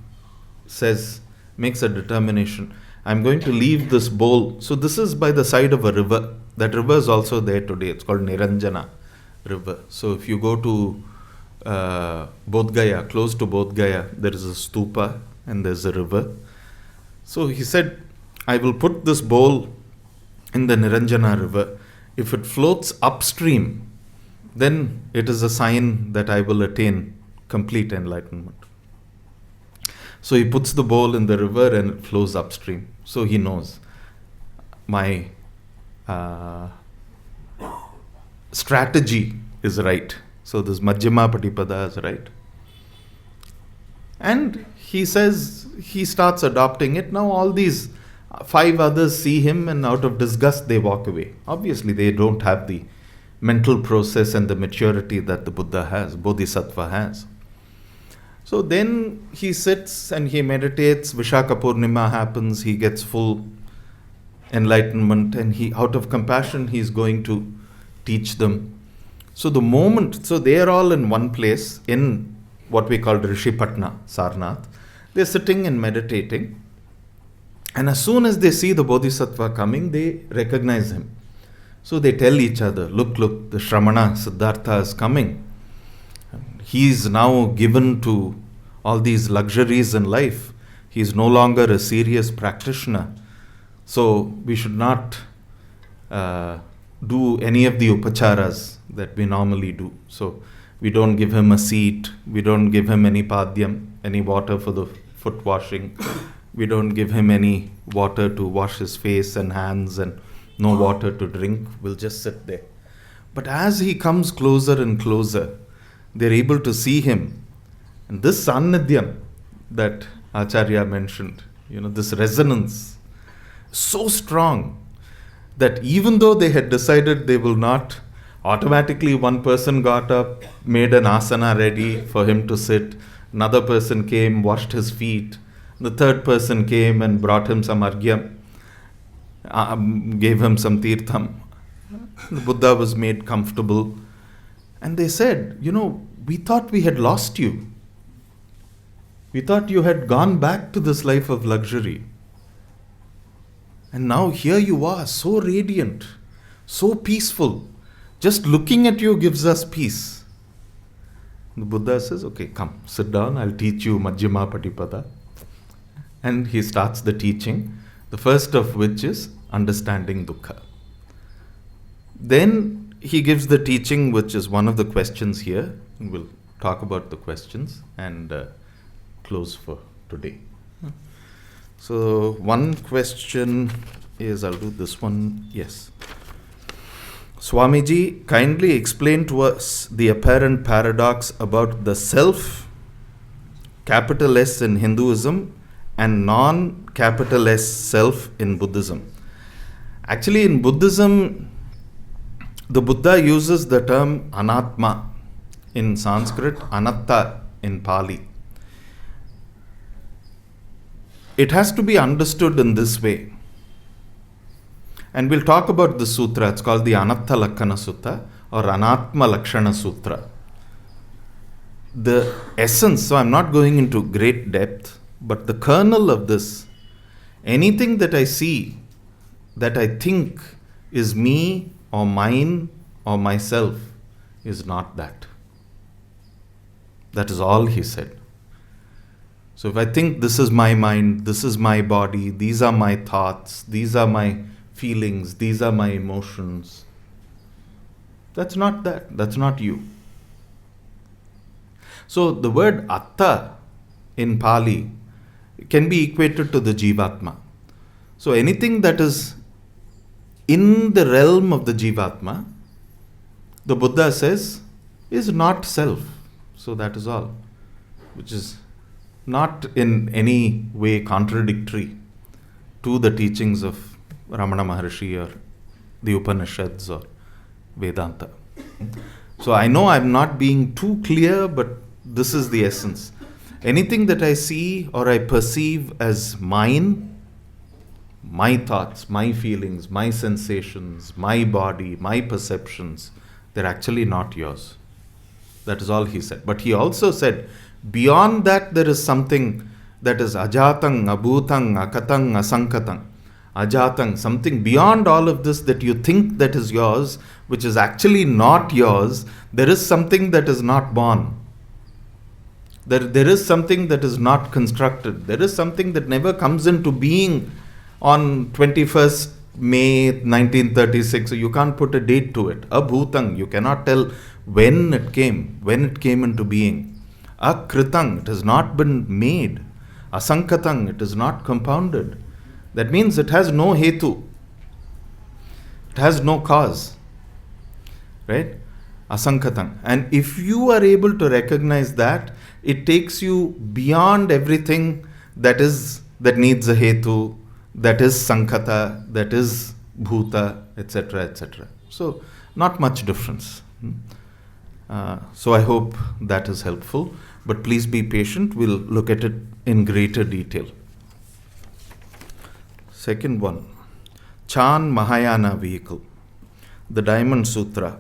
makes a determination. I'm going to leave this bowl. So this is by the side of a river. That river is also there today. It's called Niranjana River. So if you go to Bodh Gaya, close to Bodh Gaya, there is a stupa and there's a river. So he said, I will put this bowl in the Niranjana River. If it floats upstream, then it is a sign that I will attain complete enlightenment. So he puts the bowl in the river and it flows upstream. So he knows my strategy is right. So this Majjhima Patipada is right. And he says, he starts adopting it. Now all these 5 others see him, and out of disgust they walk away. Obviously they don't have the mental process and the maturity that the Buddha has, Bodhisattva has. So then he sits and he meditates. Vishaka Purnima happens. He gets full enlightenment, and he, out of compassion, he is going to teach them. So the moment, so they are all in one place in what we call Rishipatna, Sarnath. They are sitting and meditating. And as soon as they see the Bodhisattva coming, they recognize him. So they tell each other, look, the Shramana Siddhartha is coming. He is now given to all these luxuries in life. He is no longer a serious practitioner. So we should not do any of the upacharas that we normally do. So we don't give him a seat. We don't give him any padhyam, any water for the foot washing. We don't give him any water to wash his face and hands, and no water to drink. We'll just sit there. But as he comes closer and closer, they're able to see him. And this sannidhyam that Acharya mentioned, this resonance, so strong that even though they had decided they will not, automatically one person got up, made an asana ready for him to sit. Another person came, washed his feet. The third person came and brought him some argyam, gave him some tirtham. The Buddha was made comfortable. And they said, we thought we had lost you. We thought you had gone back to this life of luxury. And now here you are, so radiant, so peaceful. Just looking at you gives us peace. The Buddha says, okay, come, sit down, I'll teach you Majjhima Patipada. And he starts the teaching, the first of which is understanding dukkha. Then he gives the teaching, which is one of the questions here. We'll talk about the questions and close for today. So one question is, I'll do this one. Yes. Swamiji, kindly explain to us the apparent paradox about the self, capital S in Hinduism, and non-capital S self in Buddhism. Actually, in Buddhism, the Buddha uses the term anatma in Sanskrit, anatta in Pali. It has to be understood in this way. And we'll talk about the sutra. It's called the Anatta Lakkana Sutta or Anatma Lakshana Sutra. The essence, so I'm not going into great depth, but the kernel of this, anything that I see, that I think, is me or mine or myself is not that. That is all he said. So if I think this is my mind, this is my body, these are my thoughts, these are my feelings, these are my emotions, that's not that. That's not you. So the word atta in Pali can be equated to the Jivatma. So anything that is in the realm of the Jivatma, the Buddha says, is not self. So that is all. Which is not in any way contradictory to the teachings of Ramana Maharshi or the Upanishads or Vedanta. So I know I'm not being too clear, but this is the essence. Anything that I see or I perceive as mine, my thoughts, my feelings, my sensations, my body, my perceptions, they're actually not yours. That is all he said. But he also said, beyond that there is something that is ajatang, abhutang, akatang, asankatang. Ajatang, something beyond all of this that you think that is yours, which is actually not yours. There is something that is not born. There is something that is not constructed. There is something that never comes into being on 21st May 1936. So you can't put a date to it. Abhutang, you cannot tell when it came into being. Akritang, it has not been made. Asankatang, it is not compounded. That means it has no hetu. It has no cause. Right? Asankatang. And if you are able to recognize that, it takes you beyond everything that needs a hetu, that is sankata, that is bhuta, etc., etc. So, not much difference. So I hope that is helpful. But please be patient. We'll look at it in greater detail. Second one, Chan Mahayana vehicle, the Diamond Sutra.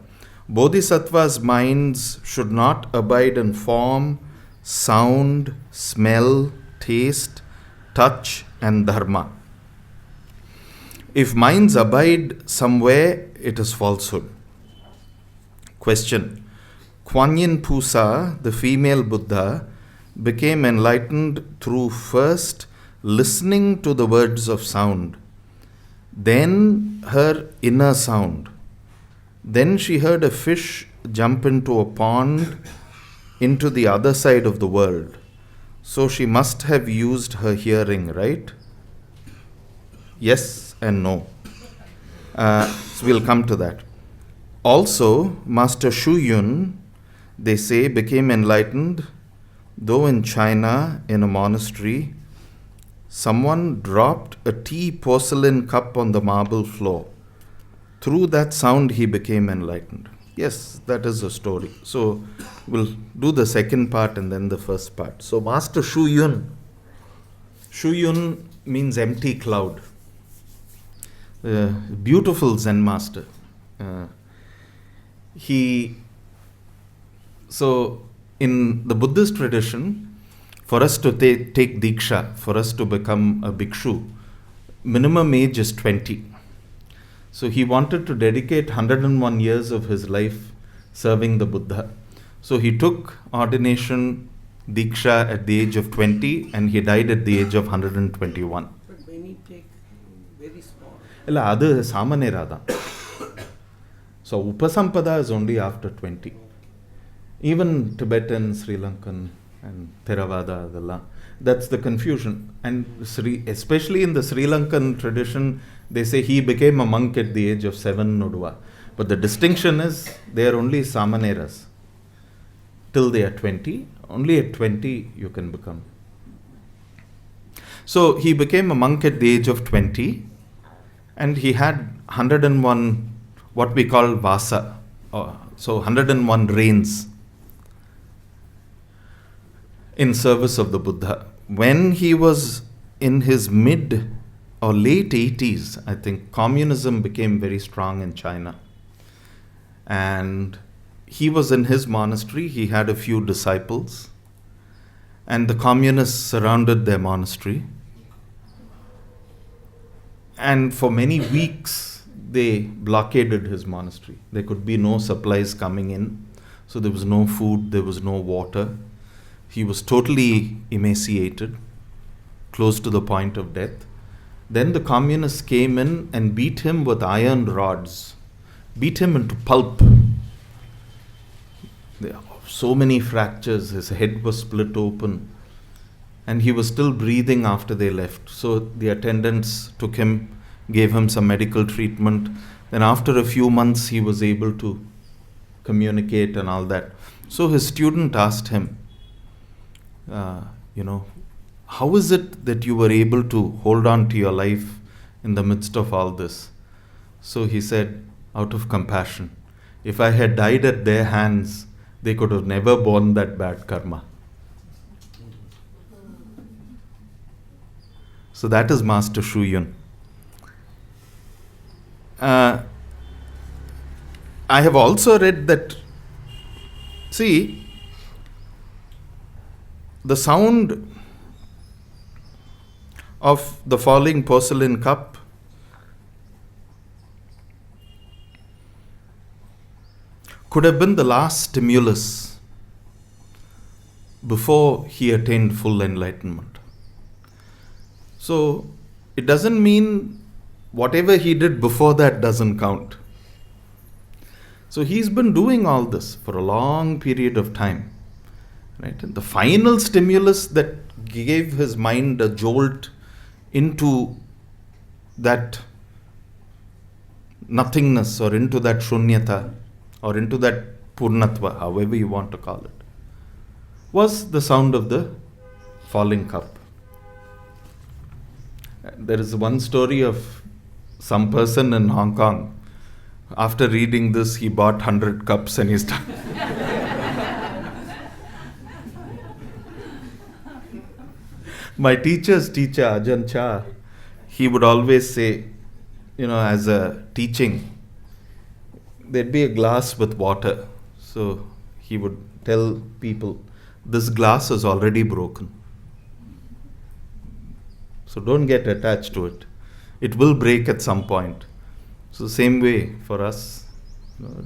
Bodhisattva's minds should not abide in form, sound, smell, taste, touch, and dharma. If minds abide somewhere, it is falsehood. Question. Kuan Yin Pusa, the female Buddha, became enlightened through first listening to the words of sound, then her inner sound. Then she heard a fish jump into a pond into the other side of the world. So she must have used her hearing, right? Yes and no. So we'll come to that. Also, Master Shu Yun, they say, became enlightened, though in China, in a monastery, someone dropped a tea porcelain cup on the marble floor. Through that sound, he became enlightened. Yes, that is a story. So, we'll do the second part and then the first part. So, Master Shu Yun. Shu Yun means empty cloud. Beautiful Zen master. So, in the Buddhist tradition, for us to take Diksha, for us to become a Bhikshu, minimum age is 20. So he wanted to dedicate 101 years of his life serving the Buddha. So he took ordination Diksha at the age of 20 and he died at the age of 121. But many take very small. Illa, adu samanera. So Upasampada is only after 20. Even Tibetan, Sri Lankan and Theravada, that's the confusion. And especially in the Sri Lankan tradition, they say he became a monk at the age of 7 Nodua. But the distinction is they are only Samaneras. Till they are 20, only at 20 you can become. So he became a monk at the age of 20 and he had 101 what we call vasa, so 101 reigns in service of the Buddha. When he was in his mid or late 80s, I think communism became very strong in China. And he was in his monastery, he had a few disciples, and the communists surrounded their monastery. And for many weeks, they blockaded his monastery. There could be no supplies coming in. So there was no food, there was no water. He was totally emaciated, close to the point of death. Then the communists came in and beat him with iron rods, beat him into pulp. There are so many fractures, his head was split open, and he was still breathing after they left. So the attendants took him, gave him some medical treatment. Then after a few months, he was able to communicate and all that. So his student asked him, how is it that you were able to hold on to your life in the midst of all this? So he said, out of compassion, if I had died at their hands, they could have never borne that bad karma. So that is Master Shu Yun. I have also read that, see, the sound of the falling porcelain cup could have been the last stimulus before he attained full enlightenment. So it doesn't mean whatever he did before that doesn't count. So he's been doing all this for a long period of time. Right? And the final stimulus that gave his mind a jolt into that nothingness or into that shunyata or into that purnatva, however you want to call it, was the sound of the falling cup. There is one story of some person in Hong Kong. After reading this, he bought 100 cups and he started. My teacher's teacher, Ajahn Chah, he would always say, as a teaching, there'd be a glass with water. So he would tell people, this glass is already broken. So don't get attached to it. It will break at some point. So same way for us,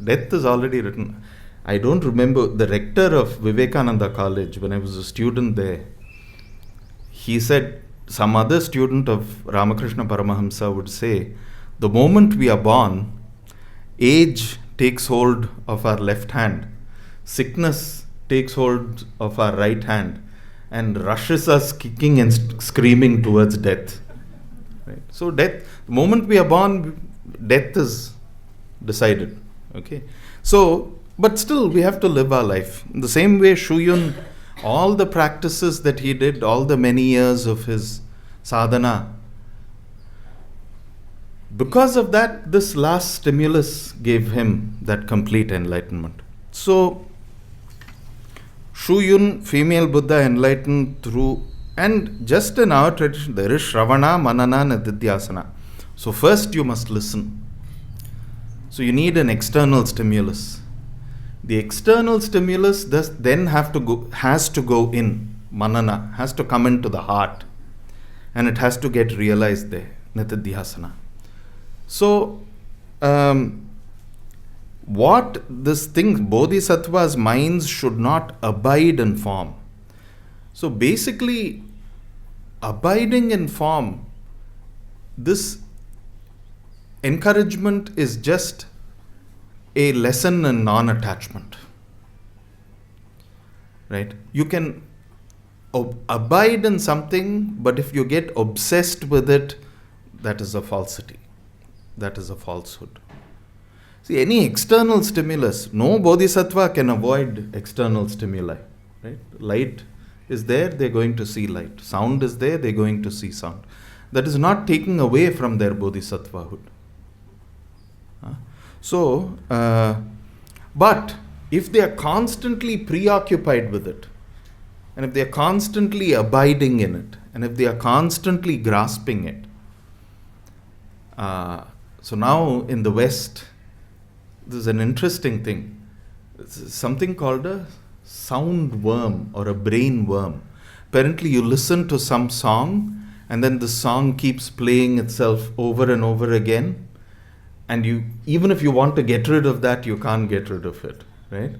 death is already written. I don't remember, the rector of Vivekananda College, when I was a student there, he said, some other student of Ramakrishna Paramahamsa would say, the moment we are born, age takes hold of our left hand, sickness takes hold of our right hand, and rushes us kicking and screaming towards death. Right? So death, the moment we are born, death is decided. Okay. So, but still we have to live our life. In the same way, Shu Yun, all the practices that he did, all the many years of his sadhana, because of that, this last stimulus gave him that complete enlightenment. So, Shu Yun, female Buddha, enlightened through, and just in our tradition, there is Shravana, Manana, Nididhyasana. So first you must listen. So you need an external stimulus. The external stimulus then has to go in, Manana, has to come into the heart, and it has to get realized there, Nididhyasana. So, what this thing, Bodhisattva's minds should not abide in form. So basically, abiding in form, this encouragement is just a lesson in non-attachment. Right? You can abide in something, but if you get obsessed with it, that is a falsity. That is a falsehood. See, any external stimulus, no bodhisattva can avoid external stimuli. Right? Light is there, they're going to see light. Sound is there, they're going to see sound. That is not taking away from their bodhisattvahood. But if they are constantly preoccupied with it, and if they are constantly abiding in it, and if they are constantly grasping it, so now in the West, there's an interesting thing. It's something called a sound worm or a brain worm. Apparently you listen to some song and then the song keeps playing itself over and over again, and you, even if you want to get rid of that, you can't get rid of it, right?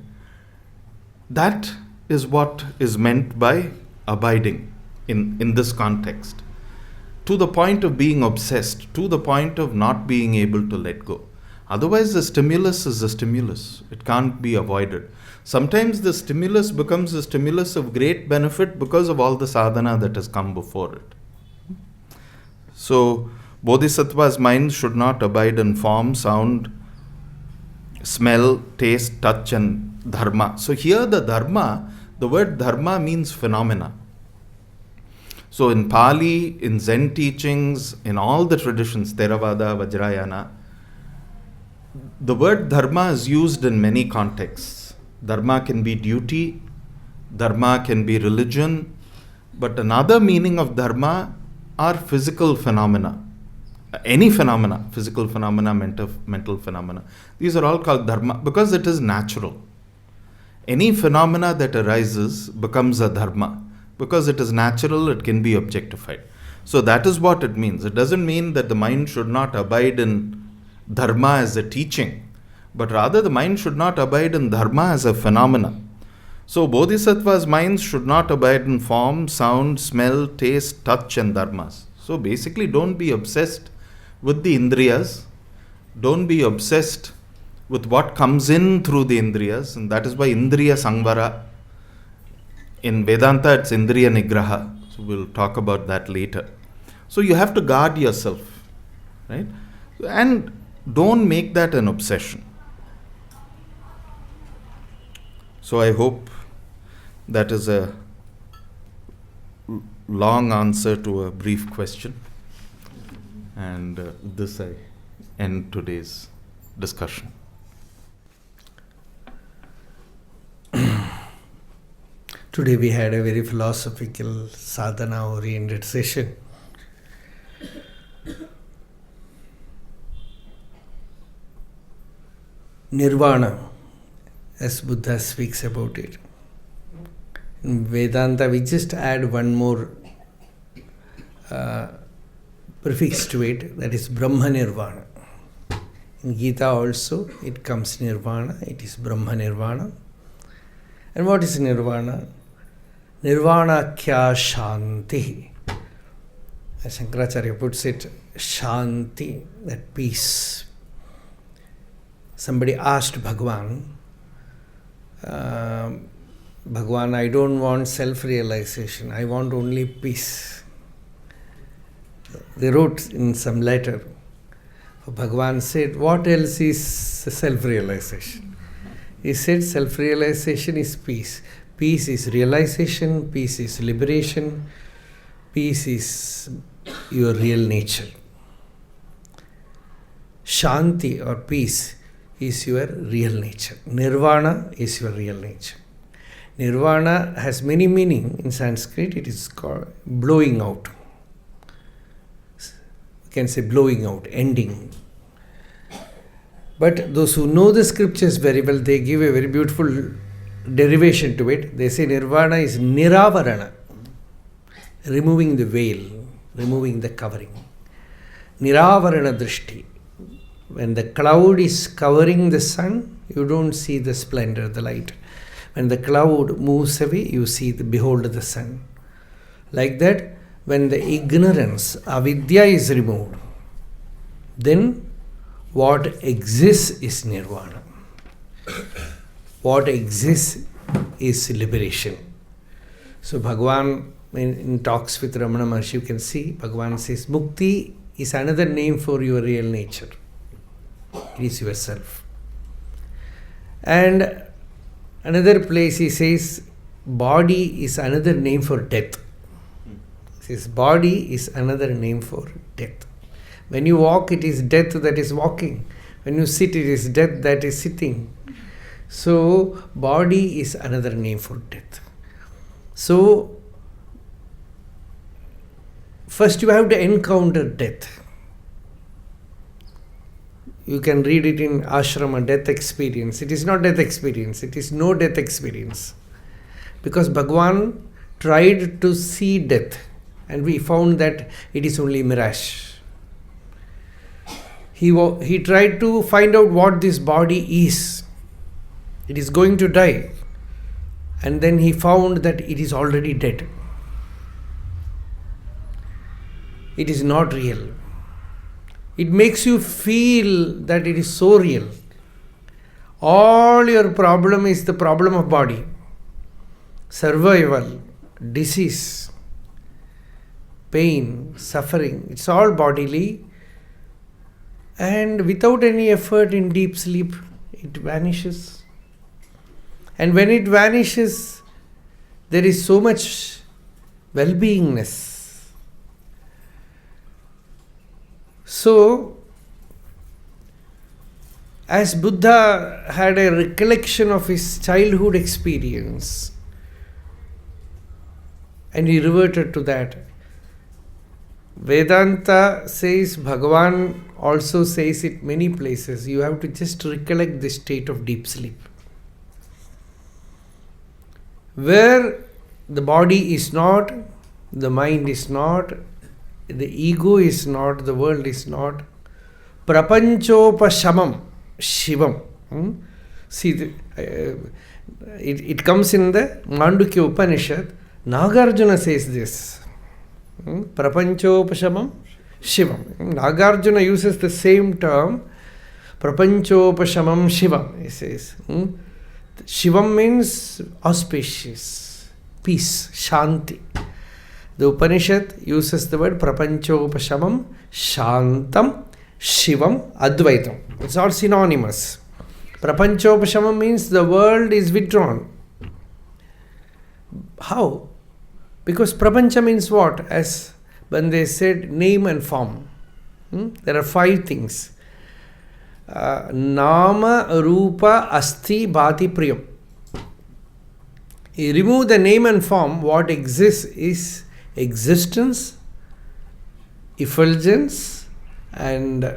That is what is meant by abiding in this context. To the point of being obsessed, to the point of not being able to let go. Otherwise, the stimulus is the stimulus. It can't be avoided. Sometimes the stimulus becomes a stimulus of great benefit because of all the sadhana that has come before it. So, Bodhisattva's mind should not abide in form, sound, smell, taste, touch, and dharma. So here the dharma, the word dharma means phenomena. So in Pali, in Zen teachings, in all the traditions, Theravada, Vajrayana, the word dharma is used in many contexts. Dharma can be duty, dharma can be religion, but another meaning of dharma are physical phenomena. Any phenomena, physical phenomena, mental phenomena. These are all called dharma because it is natural. Any phenomena that arises becomes a dharma. Because it is natural, it can be objectified. So that is what it means. It doesn't mean that the mind should not abide in dharma as a teaching, but rather the mind should not abide in dharma as a phenomena. So Bodhisattva's minds should not abide in form, sound, smell, taste, touch, and dharmas. So basically, don't be obsessed with the indriyas. Don't be obsessed with what comes in through the indriyas, and that is why indriya samvara. In Vedanta, it's Indriya Nigraha. So we'll talk about that later. So you have to guard yourself, right? And don't make that an obsession. So I hope that is a long answer to a brief question. And with this I end today's discussion. Today we had a very philosophical, sadhana-oriented session. Nirvana, as Buddha speaks about it. In Vedanta, we just add one more prefix to it, that is Brahma Nirvana. In Gita also, it comes Nirvana, it is Brahma Nirvana. And what is Nirvana? Nirvana kya shanti. As Shankaracharya puts it, shanti, that peace. Somebody asked Bhagwan, Bhagwan, I don't want self-realization, I want only peace. They wrote in some letter. Bhagwan said, what else is self-realization? He said, self-realization is peace. Peace is realization, peace is liberation, peace is your real nature. Shanti or peace is your real nature. Nirvana is your real nature. Nirvana has many meanings. In Sanskrit, it is called blowing out. You can say blowing out, ending. But those who know the scriptures very well, they give a very beautiful derivation to it. They say Nirvana is Niravarana, removing the veil, removing the covering. Niravarana drishti. When the cloud is covering the sun, you don't see the splendor, the light. When the cloud moves away, you behold the sun. Like that, when the ignorance, avidya is removed, then what exists is nirvana. What exists is liberation. So Bhagwan, in talks with Ramana Maharshi, you can see, Bhagwan says, Mukti is another name for your real nature. It is yourself. And another place he says, body is another name for death. He says, body is another name for death. When you walk, it is death that is walking. When you sit, it is death that is sitting. So, body is another name for death. So, first you have to encounter death. You can read it in ashrama, death experience. It is not death experience, it is no death experience. Because Bhagwan tried to see death and we found that it is only mirage. he tried to find out what this body is. It is going to die. And then he found that it is already dead. It is not real. It makes you feel that it is so real. All your problem is the problem of body. Survival, disease, pain, suffering. It's all bodily. And without any effort in deep sleep, it vanishes. And when it vanishes, there is so much well-beingness. So, as Buddha had a recollection of his childhood experience, and he reverted to that, Vedanta says, Bhagavan also says it many places, you have to just recollect the state of deep sleep, where the body is not, the mind is not, the ego is not, the world is not. Prapanchopashamam Shivam. See, it comes in the Mandukya Upanishad. Nagarjuna says this. Prapanchopashamam Shivam. Nagarjuna uses the same term. Prapanchopashamam Shivam, he says. Shivam means auspicious, peace, shanti. The Upanishad uses the word Prapanchopashamam, Shantam, Shivam, Advaitam. It's all synonymous. Prapanchopashamam means the world is withdrawn. How? Because Prapancha means what? As when they said, name and form. There are 5 things. Nama, Rupa, Asti, Bhati, Priyam. You remove the name and form, what exists is existence, effulgence, and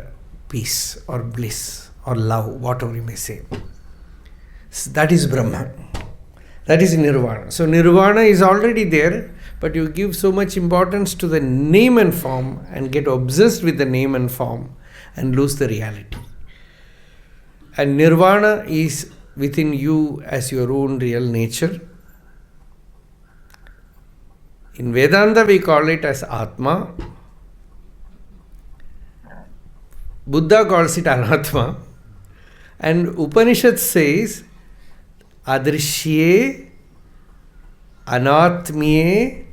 peace or bliss or love, whatever you may say. So that is Brahman. That is Nirvana. So Nirvana is already there, but you give so much importance to the name and form and get obsessed with the name and form and lose the reality. And Nirvana is within you as your own real nature. In Vedanta we call it as Atma. Buddha calls it Anatma. And Upanishad says Adrishye, Anatmye,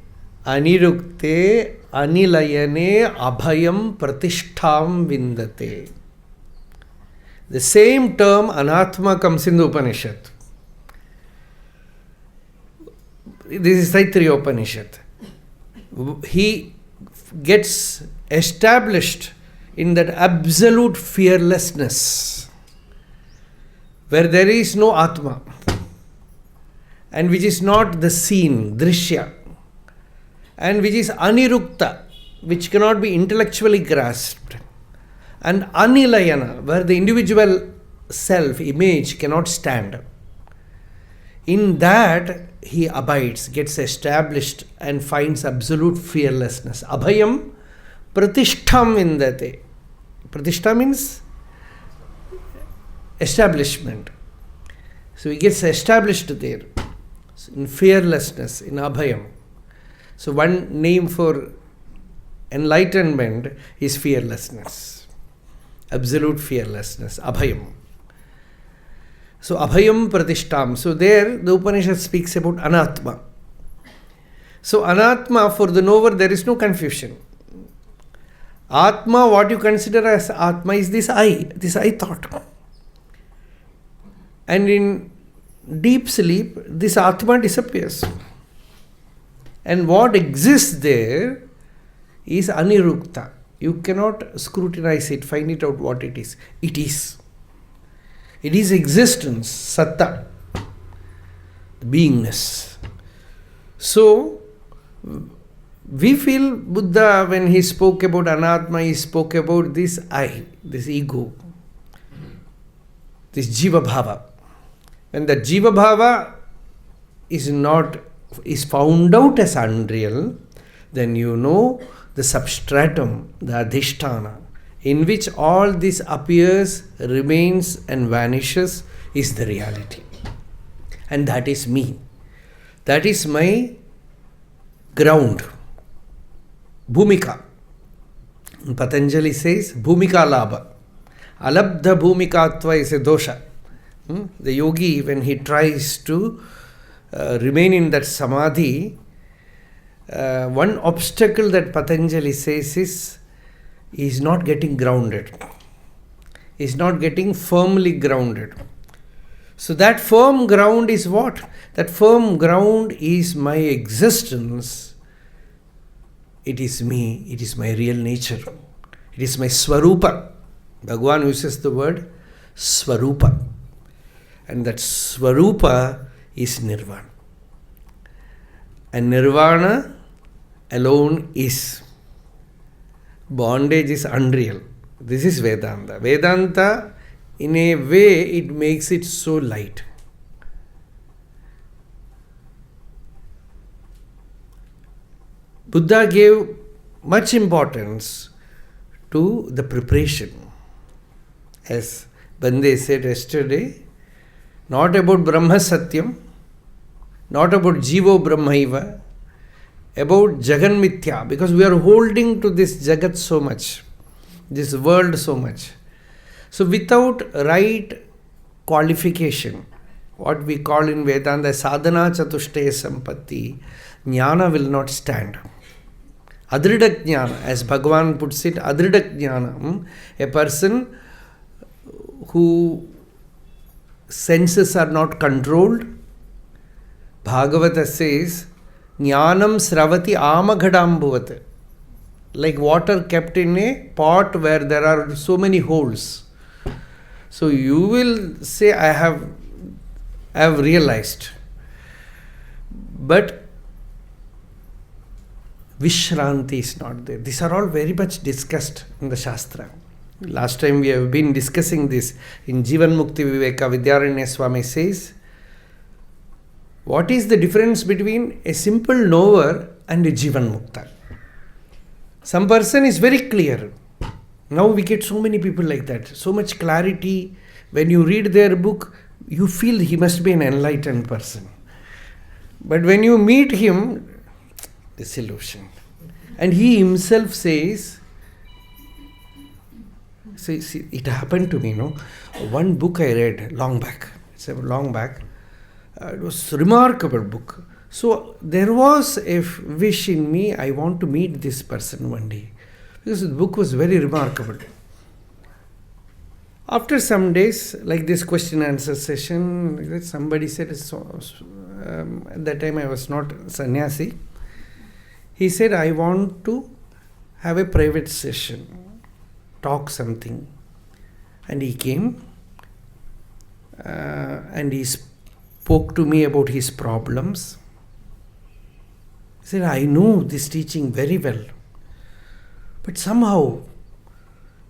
Anirukte, Anilayane, Abhayam, Pratishtham Vindate. The same term Anatma comes in the Upanishad. This is Taittiriya Upanishad. He gets established in that absolute fearlessness where there is no Atma and which is not the seen, Drishya, and which is Anirukta, which cannot be intellectually grasped, and Anilayana, where the individual self, image cannot stand. In that he abides, gets established and finds absolute fearlessness. Abhayam Pratishtham Vindate. Pratishtha means establishment. So he gets established there in fearlessness, in Abhayam. So one name for enlightenment is fearlessness. Absolute fearlessness. Abhayam. So Abhayam Pratishtham. So there the Upanishad speaks about Anatma. So Anatma, for the knower, there is no confusion. Atma, what you consider as Atma is this I thought. And in deep sleep, this Atma disappears. And what exists there is Anirukta. You cannot scrutinize it, find it out what it is. It is. It is existence, Satta, beingness. So, we feel Buddha, when he spoke about Anatma, he spoke about this I, this ego, this Jiva Bhava. When the Jiva Bhava is found out as unreal, then you know the substratum, the adhisthana, in which all this appears, remains and vanishes, is the reality. And that is me. That is my ground. Bhumika. Patanjali says, Bhumika Labha. Alabdha Bhumikatva is a dosha. The yogi, when he tries to remain in that samadhi, one obstacle that Patanjali says is, he is not getting grounded. He is not getting firmly grounded. So that firm ground is what? That firm ground is my existence. It is me. It is my real nature. It is my Swarupa. Bhagavan uses the word Swarupa. And that Swarupa is Nirvana. And Nirvana alone is. Bondage is unreal. This is Vedanta. Vedanta, in a way, it makes it so light. Buddha gave much importance to the preparation. As Bande said yesterday, not about Brahma Satyam, not about Jivo Brahmaiva, about Jagan Mithya, because we are holding to this Jagat so much, this world so much. So without right qualification, what we call in Vedanta sadhana chatushtaya sampatti, jnana will not stand. Adrida jnana, as Bhagavan puts it, adrida jnana, a person who senses are not controlled. Bhagavata says, jnanam sravati amaghadambuvat, like water kept in a pot where there are so many holes. So you will say, I have realized. But Vishranti is not there. These are all very much discussed in the Shastra. Last time we have been discussing this. In Jivan Mukti Viveka, Vidyaranya Swami says, what is the difference between a simple knower and a Jivan Mukta? Some person is very clear. Now we get so many people like that. So much clarity. When you read their book, you feel he must be an enlightened person. But when you meet him, disillusion. And he himself says, see, it happened to me, no? One book I read long back. It's a long back. It was a remarkable book. So there was a wish in me, I want to meet this person one day. Because the book was very remarkable. After some days, like this question answer session, somebody said, at that time I was not sannyasi. He said, I want to have a private session, talk something. And he came and he spoke to me about his problems. He said, I know this teaching very well. But somehow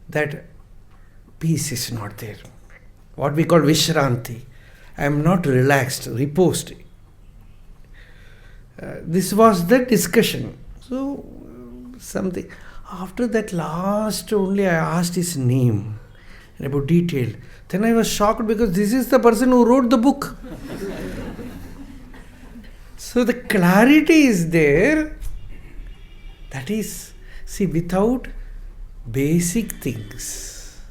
that peace is not there. What we call Vishranti. I am not relaxed, reposed. This was the discussion. So, something. After that last only I asked his name and about detail. Then I was shocked because this is the person who wrote the book. So the clarity is there. That is, see, without basic things,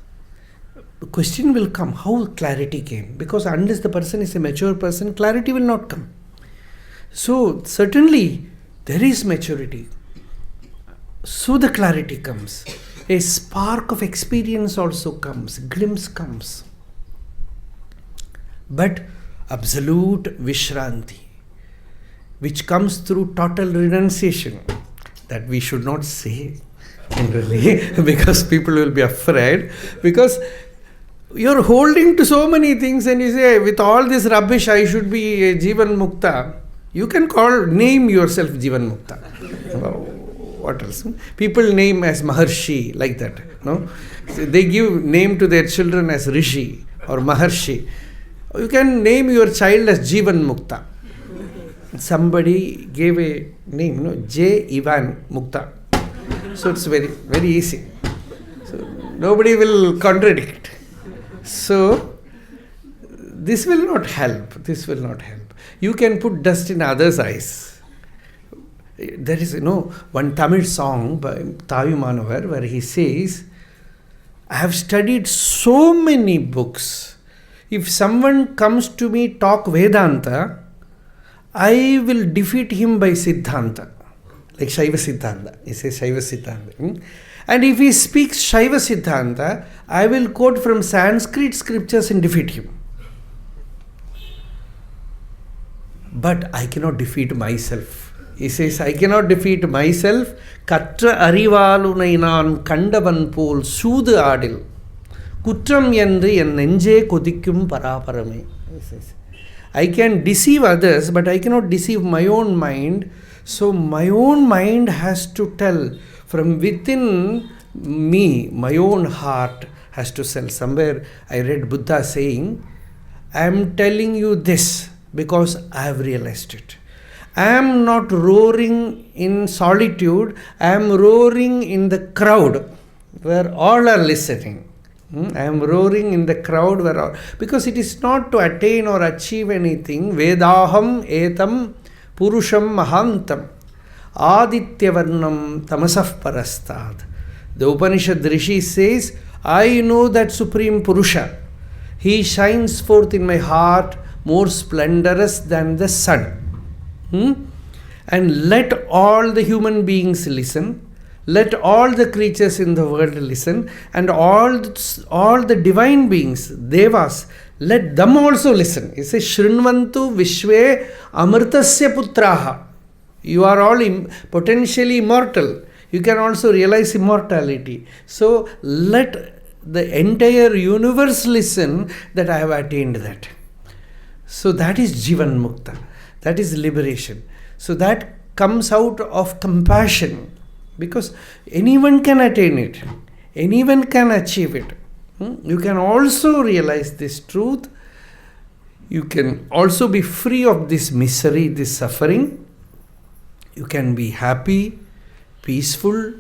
the question will come, how clarity came? Because unless the person is a mature person, clarity will not come. So certainly there is maturity. So the clarity comes. A spark of experience also comes, glimpse comes. But absolute Vishranti, which comes through total renunciation, that we should not say generally because people will be afraid, because you're holding to so many things and you say, with all this rubbish I should be a Jivan Mukta. You can name yourself Jivan Mukta. What else? People name as Maharshi, like that. No, so they give name to their children as Rishi or Maharshi. You can name your child as Jivan Mukta. Somebody gave a name, J. Ivan Mukta. So it's very, very easy. So Nobody will contradict. So, this will not help. This will not help. You can put dust in others' eyes. There is, one Tamil song by Tavi Manavar where he says, I have studied so many books. If someone comes to me talk Vedanta, I will defeat him by Siddhanta. Like Shaiva Siddhanta. He says Shaiva Siddhanta. And if he speaks Shaiva Siddhanta, I will quote from Sanskrit scriptures and defeat him. But I cannot defeat myself. He says, I cannot defeat myself. Katra arivalunai naan kandavan pol soodhu adil. Kutram yendri en nenje kodikkum paraparame. He says, I can deceive others, but I cannot deceive my own mind. So my own mind has to tell from within me, my own heart has to tell. Somewhere I read Buddha saying, I am telling you this because I have realized it. I am not roaring in solitude, I am roaring in the crowd where all are listening. I am roaring in the crowd where all, because it is not to attain or achieve anything. Vedaham etam purusham mahantam adityavarnam tamasah parastad. The Upanishad Rishi says, I know that Supreme Purusha. He shines forth in my heart more splendorous than the sun. And let all the human beings listen. Let all the creatures in the world listen. And all the divine beings, devas, let them also listen. It says, Shrinvantu Vishwe Amritasya Putraha. You are all potentially immortal. You can also realize immortality. So let the entire universe listen that I have attained that. So that is Jivan Mukta. That is liberation. So that comes out of compassion. Because anyone can attain it. Anyone can achieve it. You can also realize this truth. You can also be free of this misery, this suffering. You can be happy, peaceful.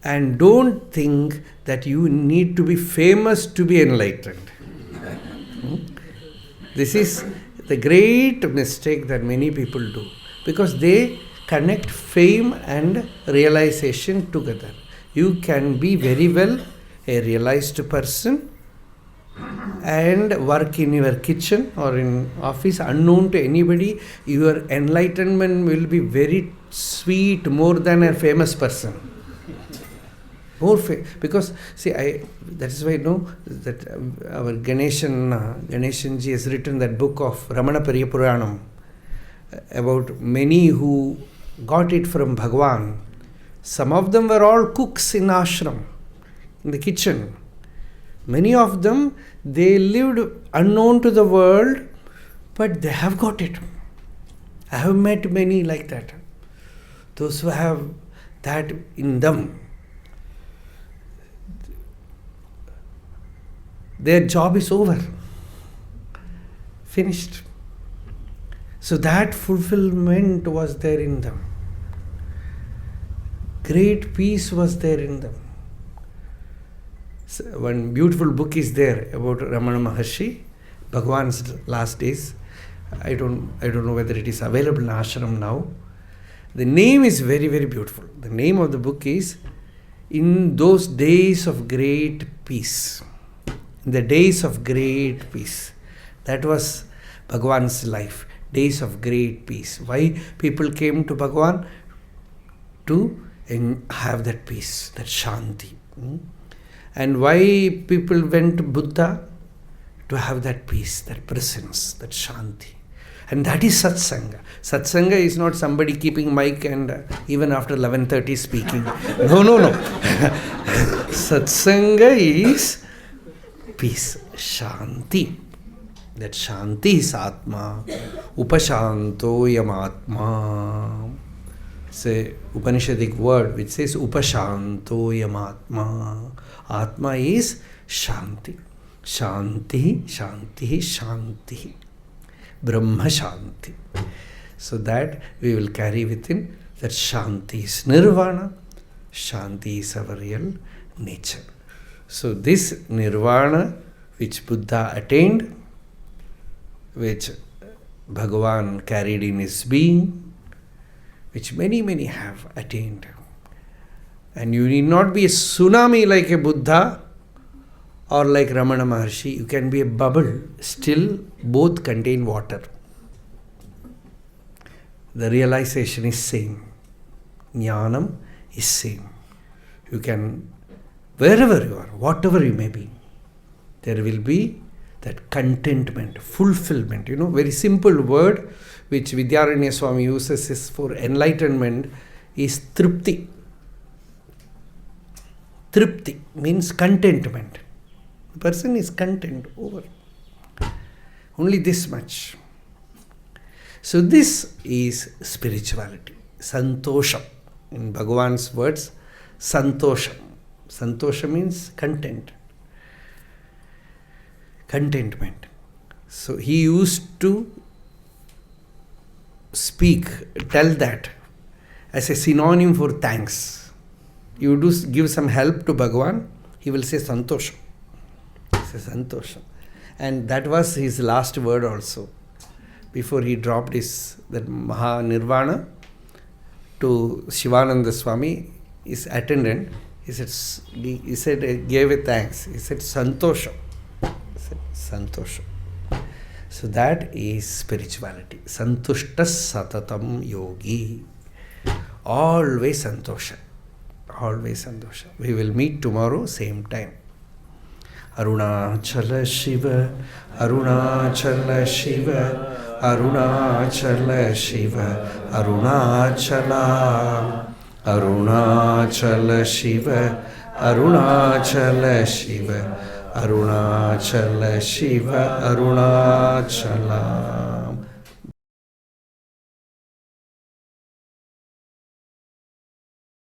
And don't think that you need to be famous to be enlightened. This is the great mistake that many people do. Because they connect fame and realization together. You can be very well a realized person and work in your kitchen or in office unknown to anybody. Your enlightenment will be very sweet, more than a famous person. Because that is why I know that our Ganeshanji has written that book of Ramanacharanatirtha Puranam about many who got it from Bhagwan. Some of them were all cooks in ashram, in the kitchen. Many of them, they lived unknown to the world, but they have got it. I have met many like that. Those who have that in them. Their job is over. Finished. So that fulfillment was there in them. Great peace was there in them. So one beautiful book is there about Ramana Maharshi, Bhagwan's last days. I don't know whether it is available in ashram now. The name is very, very beautiful. The name of the book is In Those Days of Great Peace. In the days of great peace. That was Bhagwan's life. Days of great peace. Why people came to Bhagwan? To have that peace, that shanti. And why people went to Buddha? To have that peace, that presence, that shanti. And that is satsanga. Satsanga is not somebody keeping mic and even after 11:30 speaking. No. Satsanga is peace, shanti. That shanti is Atma. Upashanto yamatma. It's a Upanishadic word which says Upashanto yamatma. Atma is shanti. Shanti, shanti, shanti. Brahma shanti. So that we will carry within that shanti is nirvana. Shanti is our real nature. So this nirvana which Buddha attained, which Bhagavan carried in his being, which many have attained. And you need not be a tsunami like a Buddha or like Ramana Maharshi. You can be a bubble. Still, both contain water. The realization is same. Jnanam is same. You can, wherever you are, whatever you may be, there will be that contentment, fulfillment. Very simple word which Vidyaranya Swami uses is for enlightenment is tripti. Tripti means contentment. The person is content over. Only this much. So this is spirituality. Santosham. In Bhagavan's words, santosham. Santosha means content. Contentment. So he used to tell that as a synonym for thanks. You do give some help to Bhagavan, he will say Santosham. He says Santosham. And that was his last word also. Before he dropped that Maha Nirvana to Shivananda Swami, his attendant, he said, gave a thanks. He said Santosham. Santosham. So that is spirituality. Santushtas satatam yogi. Always santosha. Always santosha. We will meet tomorrow, same time. Arunachala Shiva, Arunachala Shiva, Arunachala Shiva, Arunachala, Arunachala Shiva, Arunachala Shiva, Arunachala Shiva, Arunachala.